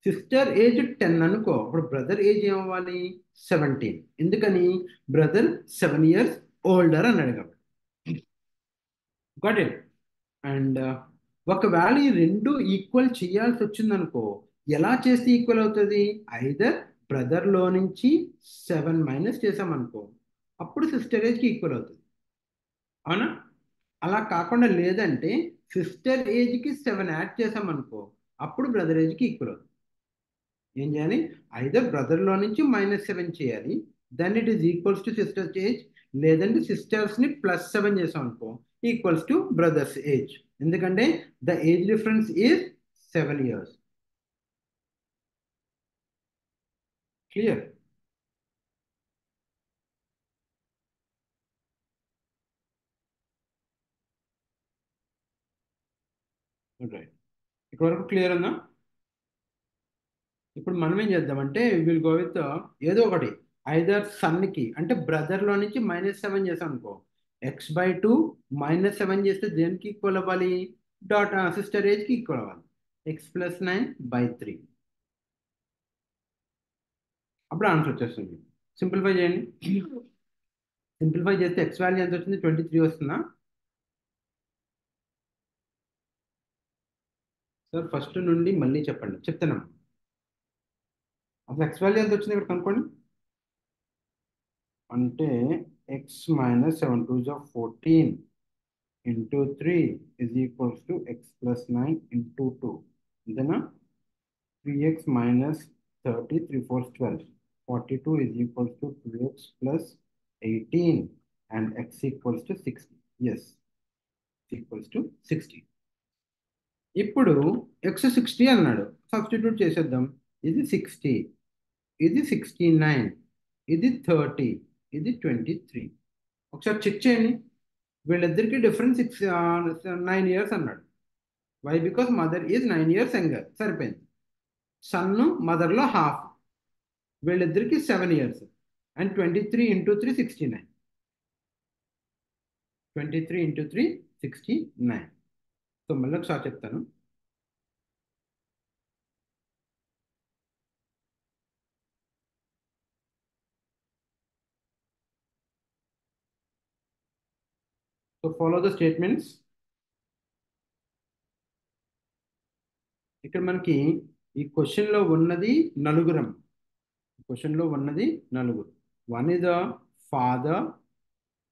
సిస్టర్ ఏజ్ 10 అనుకో, అప్పుడు బ్రదర్ ఏజ్ ఏమవ్వాలి? 17. ఎందుకని? బ్రదర్ 7 years ఓల్డర్ అన్నాడు కాబట్టి. Got it. అండ్ ఒకవేళ ఈ రెండు ఈక్వల్ చేయాల్సి వచ్చిందనుకో, ఎలా చేస్తే ఈక్వల్ అవుతుంది? ఐదర్ బ్రదర్లో నుంచి 7 మైనస్ చేసామనుకో, అప్పుడు సిస్టర్ ఏజ్కి ఈక్వల్ అవుతుంది, అవునా? అలా కాకుండా లేదంటే సిస్టర్ ఏజ్కి 7 యాడ్ చేసామనుకో, అప్పుడు బ్రదర్ ఏజ్కి ఈక్వల్ అవుతుంది. ఏం చేయాలి? ఐదర్ బ్రదర్లో నుంచి -7 చేయాలి, then it is equals to sister's age. లేదంటే సిస్టర్స్ని +7 చేసాం అనుకో, ఈక్వల్స్ టు బ్రదర్స్ ఏజ్. ఎందుకంటే the age difference is 7 years. Clear? Right, ఇక్కడ వరకు క్లియర్ ఉందా? ఇప్పుడు మనం ఏం చేద్దామంటే విల్ గో విత్ ఏదో ఒకటి, ఐదర్ సన్కి అంటే బ్రదర్లో నుంచి -7 చేసాం అనుకో, x/2 -7 చేస్తే దేనికి ఈక్వల్ అవ్వాలి? సిస్టర్ ఏజ్కి ఈక్వల్ అవ్వాలి, x+9/3. అప్పుడు ఆన్సర్ వచ్చేస్తుంది. సింప్లిఫై చేయండి. సింప్లిఫై చేస్తే ఎక్స్ వాల్యూ ఎంత వచ్చింది? 23 వస్తుందా? సార్ ఫస్ట్ నుండి మళ్ళీ చెప్పండి, చెప్తున్నాం. అసలు ఎక్స్ వాల్యూ ఎంత వచ్చింది ఇక్కడ కనుక్కోండి. అంటే x-7 2 14 into 3 is equals to x+9 into 2. అంతేనా? 3x minus 30 3 4 12. 42 is equals to 2x plus 18 and x equals to 60. Yes, equals to 60. ఇప్పుడు x 60 అన్నాడు, సబ్స్టిట్యూట్ చేసేద్దాం. ఇది 60, ఇది 69, ఇది 30, ఇది 23. ఒకసారి చెక్ చేయండి. వీళ్ళిద్దరికి డిఫరెన్స్ 9 years అన్నాడు. Why? Because mother is 9 years younger. సరిపోయింది. సన్ను మదర్లో హాఫ్, వీళ్ళిద్దరికి 7 years. అండ్ 23 into 3 69. 23 into 3 69. సో మళ్ళీ ఒకసారి చెప్తాను. So follow the statements. ఇక్కడ మనకి ఈ క్వశ్చన్లో ఉన్నది నలుగురం. క్వశ్చన్లో ఉన్నది నలుగురు. One is the father.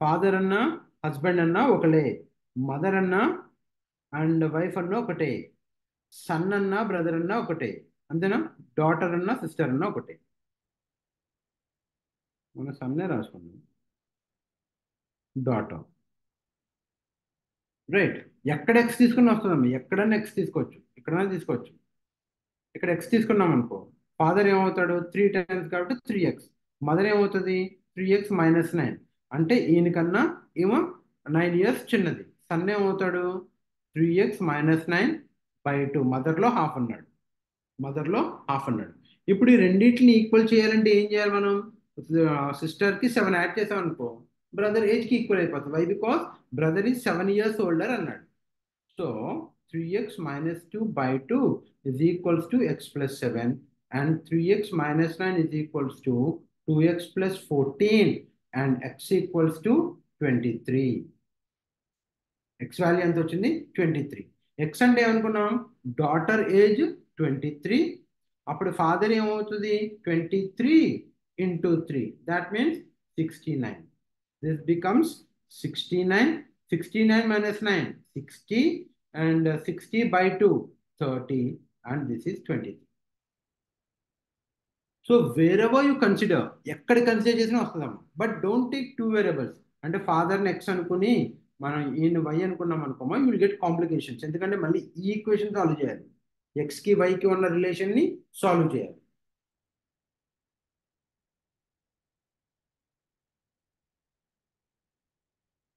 Father అన్న హస్బెండ్ అన్న ఒకలే, మదర్ అన్న అండ్ వైఫ్ అన్న ఒకటే, సన్ అన్న బ్రదర్ అన్న ఒకటే, అంతేనా? డాటర్ అన్న సిస్టర్ అన్న ఒకటే. మన సన్నే రాసుకున్నాం, డాటర్. రైట్. ఎక్కడ ఎక్స్ తీసుకుని వస్తుందమ్మా? ఎక్కడన్నా ఎక్స్ తీసుకోవచ్చు, ఎక్కడన్నా తీసుకోవచ్చు. ఇక్కడ ఎక్స్ తీసుకున్నాం అనుకో, ఫాదర్ ఏమవుతాడు? 3 times కాబట్టి 3x. మదర్ ఏమవుతుంది? 3x - 9. అంటే ఈయనకన్నా ఏమో 9 years చిన్నది. సన్ ఏమవుతాడు? 3x - 9/2. మదర్లో హాఫ్ అన్నాడు, మదర్లో హాఫ్ అన్నాడు. ఇప్పుడు ఈ రెండింటిని ఈక్వల్ చేయాలంటే ఏం చేయాలి మనం? సిస్టర్కి 7 యాడ్ చేసాం అనుకో, బ్రదర్ ఏజ్కి ఈక్వల్ అయిపోతుంది. Why? Because brother is 7 years older అన్నాడు. So 3x - 2/2 is equals to x plus 7 and 3x - 9 is equals to 2x plus 14 and x equals to 23. x value ఎంత వచ్చింది? 23. x అంటే ఏమనుకున్నాం? Daughter age 23. అప్పుడు father ఏమవుతుంది? 23 into 3, that means 69. This becomes 69. 69 minus 9 60 and 60/2 30 and this is 23. So wherever you consider, ఎక్కడ consider చేసినా వస్తుందమ్మా. But don't take 2 variables. అంటే ఫాదర్ని ఎక్స్ అనుకుని మనం ఈయన వై అనుకున్నాం అనుకోమా, యూ విల్ గెట్ కాంప్లికేషన్స్. ఎందుకంటే మళ్ళీ ఈ ఈక్వేషన్ సాల్వ్ చేయాలి, ఎక్స్కి వైకి ఉన్న రిలేషన్ని సాల్వ్ చేయాలి.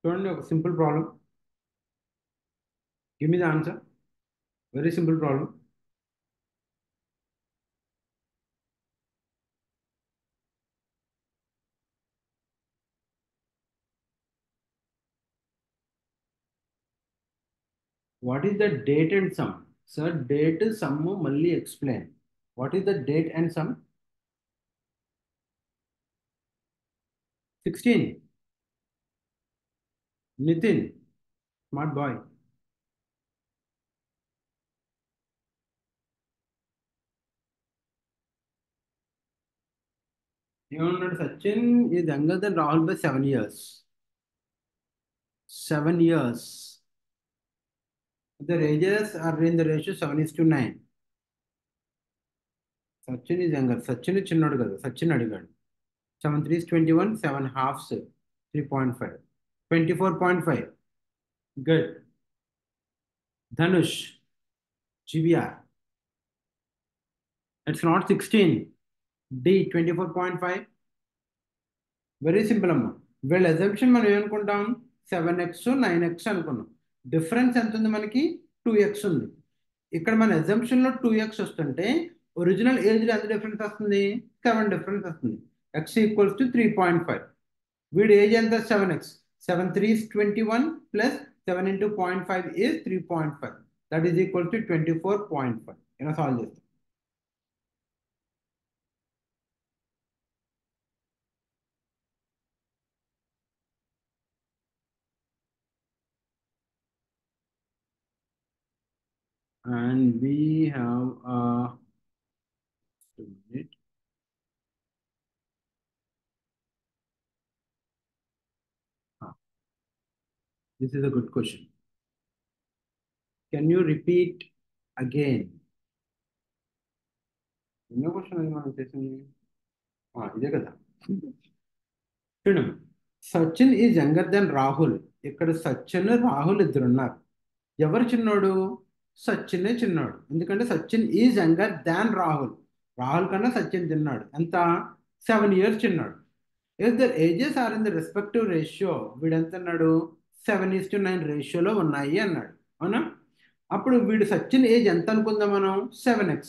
చూడండి, ఒక simple problem. Give me the answer. Very simple problem. What is the date and sum? Sir date sum మళ్ళీ explain. What is the date and sum? 16. Nitin, smart boy. ఏమన్నాడు? Sachin is younger then Rahul by 7 years. 7 years. The ages are in the ratio 7:9. Sachin is younger. Sachin చిన్నోడు కదా, సచిన్ అడిగాడు. 7 3s 21, 7 halves 3.5, 24.5. Good. Dhanush, GBR. It's not 16. D, 24.5. Very simple అమ్మా. వీళ్ళ assumption మనం ఏమనుకుంటాం, 7x 9x అనుకున్నాం. Difference ఎంత ఉంది మనకి, 2x ఉంది. ఇక్కడ మన అజంప్షన్లో 2x వస్తుంటే ఒరిజినల్ ఏజ్లో ఎంత డిఫరెన్స్ వస్తుంది, 7 డిఫరెన్స్ వస్తుంది. x equals to 3.5. వీడి ఏజ్ ఎంత, 7x. 7 3 is 21 plus 7 into 0.5 is 3.5. That is equal to 24.5. ఇలా సాల్వ్ చేస్తాం. And we have this is a good question. Can you repeat again? ఎన్నో క్వశ్చన్ అది మనం చేసింది, ఇదే కదా. చూడండి, Sachin is younger then Rahul. ఇక్కడ సచిన్ రాహుల్ ఇద్దరు ఉన్నారు. ఎవరు చిన్నోడు, సచిన్ చిన్నోడు. ఎందుకంటే Sachin is younger than Rahul. Rahul కన్నా సచిన్ చిన్నాడు. ఎంత, 7 years చిన్నాడు. If their ages are in the respective ratio, వీడు ఎంత అన్నాడు, 7:9 రేషియోలో ఉన్నాయి అన్నాడు. అవునా? అప్పుడు వీడు సచిన్ ఏజ్ ఎంత అనుకుందాం మనం, 7x.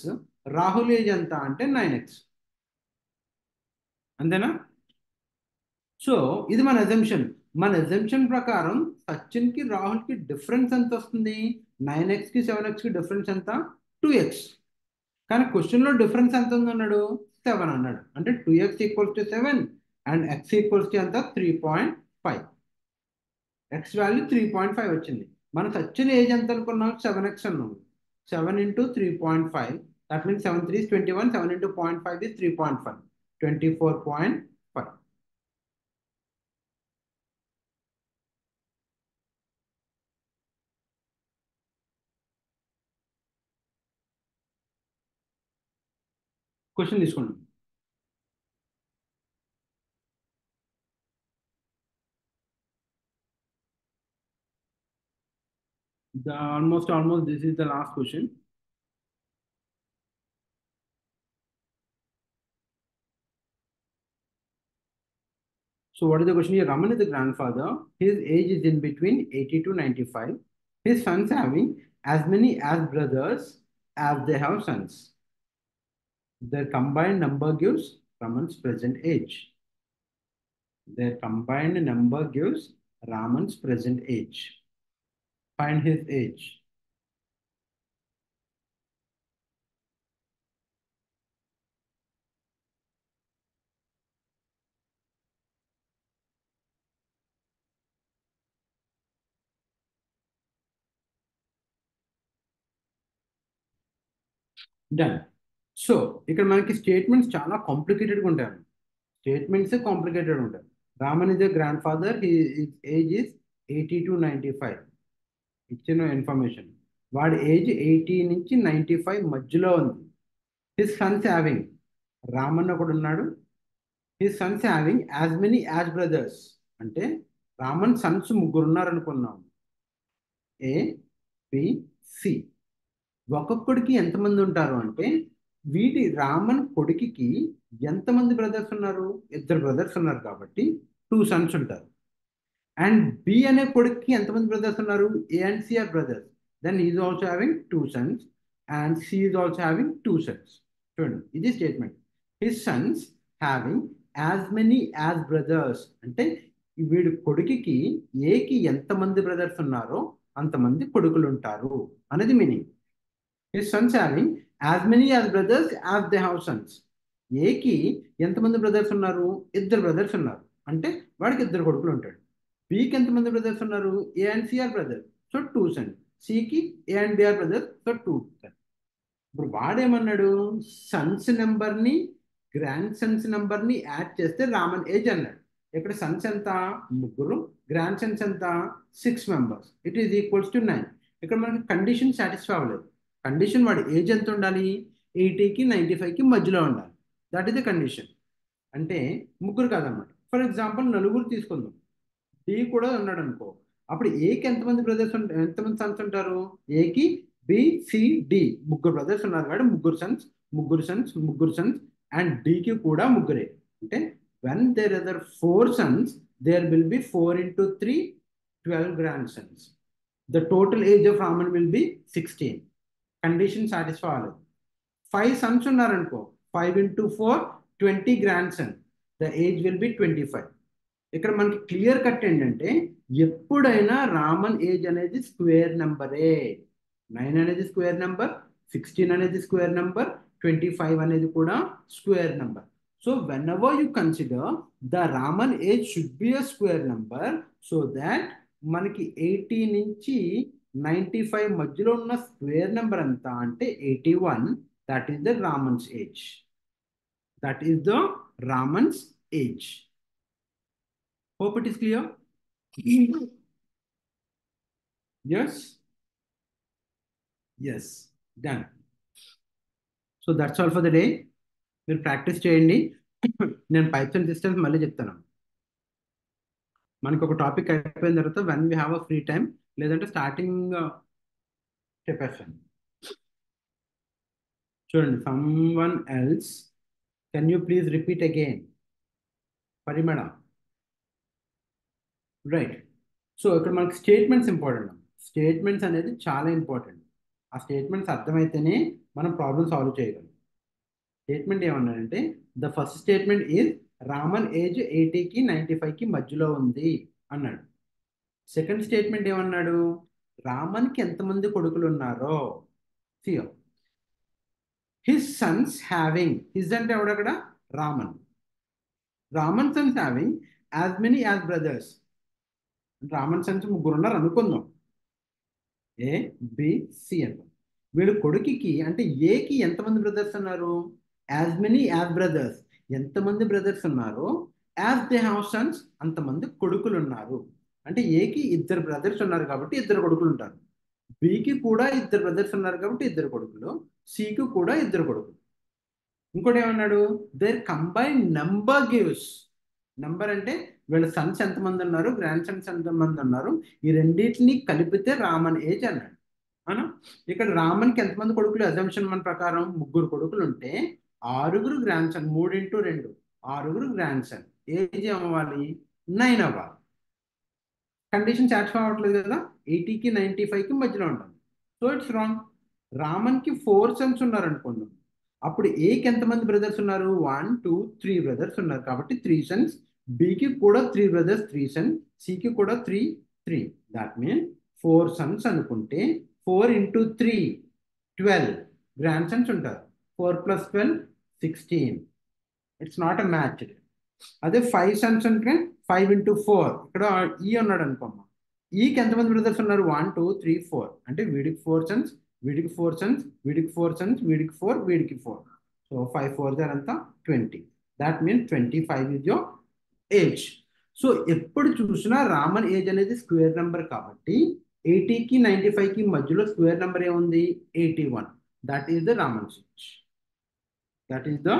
రాహుల్ ఏజ్ ఎంత అంటే 9x. అంతేనా? సో ఇది మన అజంప్షన్. మన అజంప్షన్ ప్రకారం సచిన్కి రాహుల్కి డిఫరెన్స్ ఎంత వస్తుంది, 9xకి 7xకి డిఫరెన్స్ ఎంత, 2x. కానీ క్వశ్చన్లో డిఫరెన్స్ ఎంత ఉంది అన్నాడు, 7 అన్నాడు. అంటే 2x equals to 7 and x equals to ఎంత, 3.5. x వాల్యూ 3.5 వచ్చింది. మన సచిన్ ఏజ్ ఎంత అనుకున్నాం, 7x అన్నాం. 7 into 3.5, that means 7 3 is 21, 7 into 0.5 is 3.5, 24.5. Question తీసుకోండి. Almost this is the last question. So what is the question here? Raman is the grandfather. His age is in between 80 to 95. His sons having as many as brothers as they have sons. Their combined number gives Raman's present age. Their combined number gives Raman's present age. Find his age. Done. So ఇక్కడ మనకి statements చాలా కాంప్లికేటెడ్గా ఉంటాయి. Statements complicated ఉంటాయి. Raman is the grandfather, age is 80 to 95. ఇచ్చిన information, వాడి age 80 నుంచి 95 మధ్యలో ఉంది. హిస్ సన్స్ హ్యావింగ్, రామన్ ఒకడు ఉన్నాడు. His sons having as many as brothers, అంటే రామన్ సన్స్ ముగ్గురు ఉన్నారు అనుకున్నాం. A B C. ఒక్కొక్కడికి ఎంతమంది ఉంటారు అంటే, వీటి రామన్ కొడుకుకి ఎంతమంది బ్రదర్స్ ఉన్నారు, 2 బ్రదర్స్ ఉన్నారు కాబట్టి 2 సన్స్ ఉంటారు. అండ్ బి అనే కొడుకుకి ఎంతమంది బ్రదర్స్ ఉన్నారు, A and C are brothers. Then is also having 2 sons and C is also having 2 sons. చూడండి, ఇది statement. His sons having as many as brothers అంటే వీడి కొడుకుకి ఏకి ఎంతమంది బ్రదర్స్ ఉన్నారో అంతమంది కొడుకులు ఉంటారు అనేది meaning. His sons having as many as brothers as they have Sons. ఏకి ఎంతమంది బ్రదర్స్ ఉన్నారు, 2 బ్రదర్స్ ఉన్నారు, అంటే వాడికి 2 కొడుకులు ఉంటాడు. బికి ఎంతమంది బ్రదర్స్ ఉన్నారు, A and C are brothers, so 2 sons. సికి A and B are brothers, so 2 sons. ఇప్పుడు వాడేమన్నాడు, సన్స్ నెంబర్ని గ్రాండ్ సన్స్ నెంబర్ని యాడ్ చేస్తే రామన్ ఏజ్ అన్నాడు. ఇక్కడ సన్స్ ఎంత, 3, గ్రాండ్ సన్స్ ఎంత, 6 members. It is equals to 9. ఇక్కడ మనకి కండిషన్ సాటిస్ఫై అవ్వలేదు. కండిషన్ వాడి ఏజ్ ఎంత ఉండాలి, 80కి 95కి మధ్యలో ఉండాలి. That is the condition. అంటే 3 కాదన్నమాట. ఫర్ ఎగ్జాంపుల్ 4 తీసుకుందాం. డి కూడా ఉన్నాడు అనుకో. అప్పుడు ఏకి ఎంతమంది బ్రదర్స్ ఎంతమంది సన్స్ ఉంటారు? ఏకి బి సి డి ముగ్గురు బ్రదర్స్ ఉన్నారు కాబట్టి ముగ్గురు సన్స్, ముగ్గురు సన్స్, ముగ్గురు సన్స్, అండ్ డికి కూడా ముగ్గురే. అంటే when there are 4 sons, there will be 4 into 3, 12 grandsons. The total age of Raman will be 16. Condition satisfy all. 5 sons ఉన్నారనుకో, 5 into 4, 20 grandson. The age will be 25. ఇక్కడ మనకి క్లియర్ కట్ ఏంటంటే ఎప్పుడైనా Raman age అనేది square నెంబరే. 9 అనేది స్క్వేర్ నెంబర్, 16 అనేది square number, 25 అనేది కూడా square number. So whenever you consider the Raman age should be a square number, so that మనకి 80 నుంచి 95 మధ్యలో ఉన్న స్క్వేర్ నెంబర్ ఎంత అంటే 81. That is the రామన్స్ age. That is the రామన్స్ age. Hope it is clear. Yes. Yes. Done. So that's all for the day. మీరు practice చేయండి. నేను pipes and systems మళ్ళీ చెప్తాను. మనకి ఒక టాపిక్ అయిపోయిన తర్వాత when we have a free time, లేదంటే స్టార్టింగ్ చెప్పేస్తాను. చూడండి, someone else, can you please repeat again? Parimala. Right. So ఇక్కడ మనకి స్టేట్మెంట్స్ ఇంపార్టెంట్. స్టేట్మెంట్స్ అనేది చాలా ఇంపార్టెంట్. ఆ స్టేట్మెంట్స్ అర్థమైతేనే మనం ప్రాబ్లమ్ సాల్వ్ చేయగలం. స్టేట్మెంట్ ఏమన్నాడంటే the first statement is Raman age 80కి 95కి మధ్యలో ఉంది అన్నాడు. సెకండ్ స్టేట్మెంట్ ఏమన్నాడు? రామన్కి ఎంతమంది కొడుకులు ఉన్నారో. సియో హిస్ సన్స్ హ్యావింగ్, హిస్ అంటే ఎవడక్కడ? Raman. Raman sons having as many as brothers. Raman sons ముగ్గురు ఉన్నారు అనుకుందాం. ఏ బి సి అంటాం. వీడు కొడుకుకి అంటే ఏకి ఎంతమంది బ్రదర్స్ ఉన్నారు? As many as brothers. ఎంతమంది బ్రదర్స్ ఉన్నారు? యాజ్ దే హ్యావ్ సన్స్, అంతమంది కొడుకులు ఉన్నారు. అంటే ఏకి 2 బ్రదర్స్ ఉన్నారు కాబట్టి 2 కొడుకులు ఉంటారు. బికి కూడా 2 బ్రదర్స్ ఉన్నారు కాబట్టి 2 కొడుకులు. సికి కూడా 2 కొడుకులు. ఇంకోటి ఏమన్నాడు? Their combine number gives. Number అంటే వీళ్ళ సన్స్ ఎంతమంది ఉన్నారు, గ్రాండ్ సన్స్ ఎంతమంది ఉన్నారు, ఈ రెండింటిని కలిపితే రామన్ ఏజ్ అన్నాడు. అవునా? ఇక్కడ రామన్కి ఎంతమంది కొడుకులు? అజంప్షన్ మన ప్రకారం 3 కొడుకులు ఉంటే 6 grand son. 3 into 2 6 grand son. Age అవ్వాలి 9 అవ్వాలి. కండిషన్ సాటిస్ఫై అవ్వట్లేదు కదా, 80కి 95కి మధ్యలో ఉంటుంది. So it's wrong. రామన్కి 4 sons ఉన్నారు అనుకుందాం. అప్పుడు ఏకి ఎంతమంది బ్రదర్స్ ఉన్నారు? 1, 2, 3 బ్రదర్స్ ఉన్నారు కాబట్టి 3 sons. బికి కూడా 3 బ్రదర్స్, 3 sons. సికి కూడా 3, 3. దాట్ మీన్ 4 sons అనుకుంటే 4 into 3 12 గ్రాండ్ సన్స్ ఉంటారు. 4 + 12 16. It's not a match. అదే 5 sons అంటే 5 into 4. ఇక్కడ ఈ ఉన్నాడు అనుకోమ్మా. ఈకి ఎంతమంది బ్రదర్స్ ఉన్నారు? 1, 2, 3, 4. అంటే వీడికి 4 sons, వీడికి 4 sons, వీడికి 4 sons, వీడికి 4, వీడికి 4. సో 5 4 అంతా 20. That means 25 is your age. So ఎప్పుడు చూసినా రామన్ ఏజ్ అనేది స్క్వేర్ నెంబర్ కాబట్టి 80కి 95కి మధ్యలో స్క్వేర్ నెంబర్ ఏముంది? 81. That is the రామన్స్ age. That is the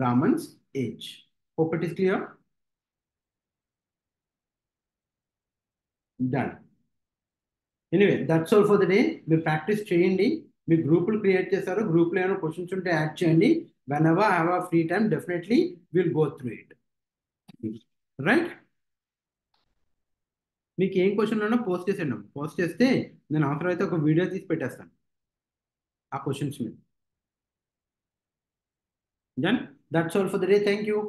రామన్స్ age. Hope it is clear. Done. Anyway, that's all for the day. మీరు practice చేయండి. మీ గ్రూపులు క్రియేట్ చేశారు, గ్రూప్లో ఏమైనా క్వశ్చన్స్ ఉంటే యాడ్ చేయండి. When ever I have a free time definitely will go through it. Right? మీకు ఏం క్వశ్చన్ ఉన్నా పోస్ట్ చేసేయండి. పోస్ట్ చేస్తే నేను అవసరమైతే ఒక వీడియో తీసి పెట్టేస్తాను ఆ క్వశ్చన్స్ మీద. Done. That's all for the day. Thank you.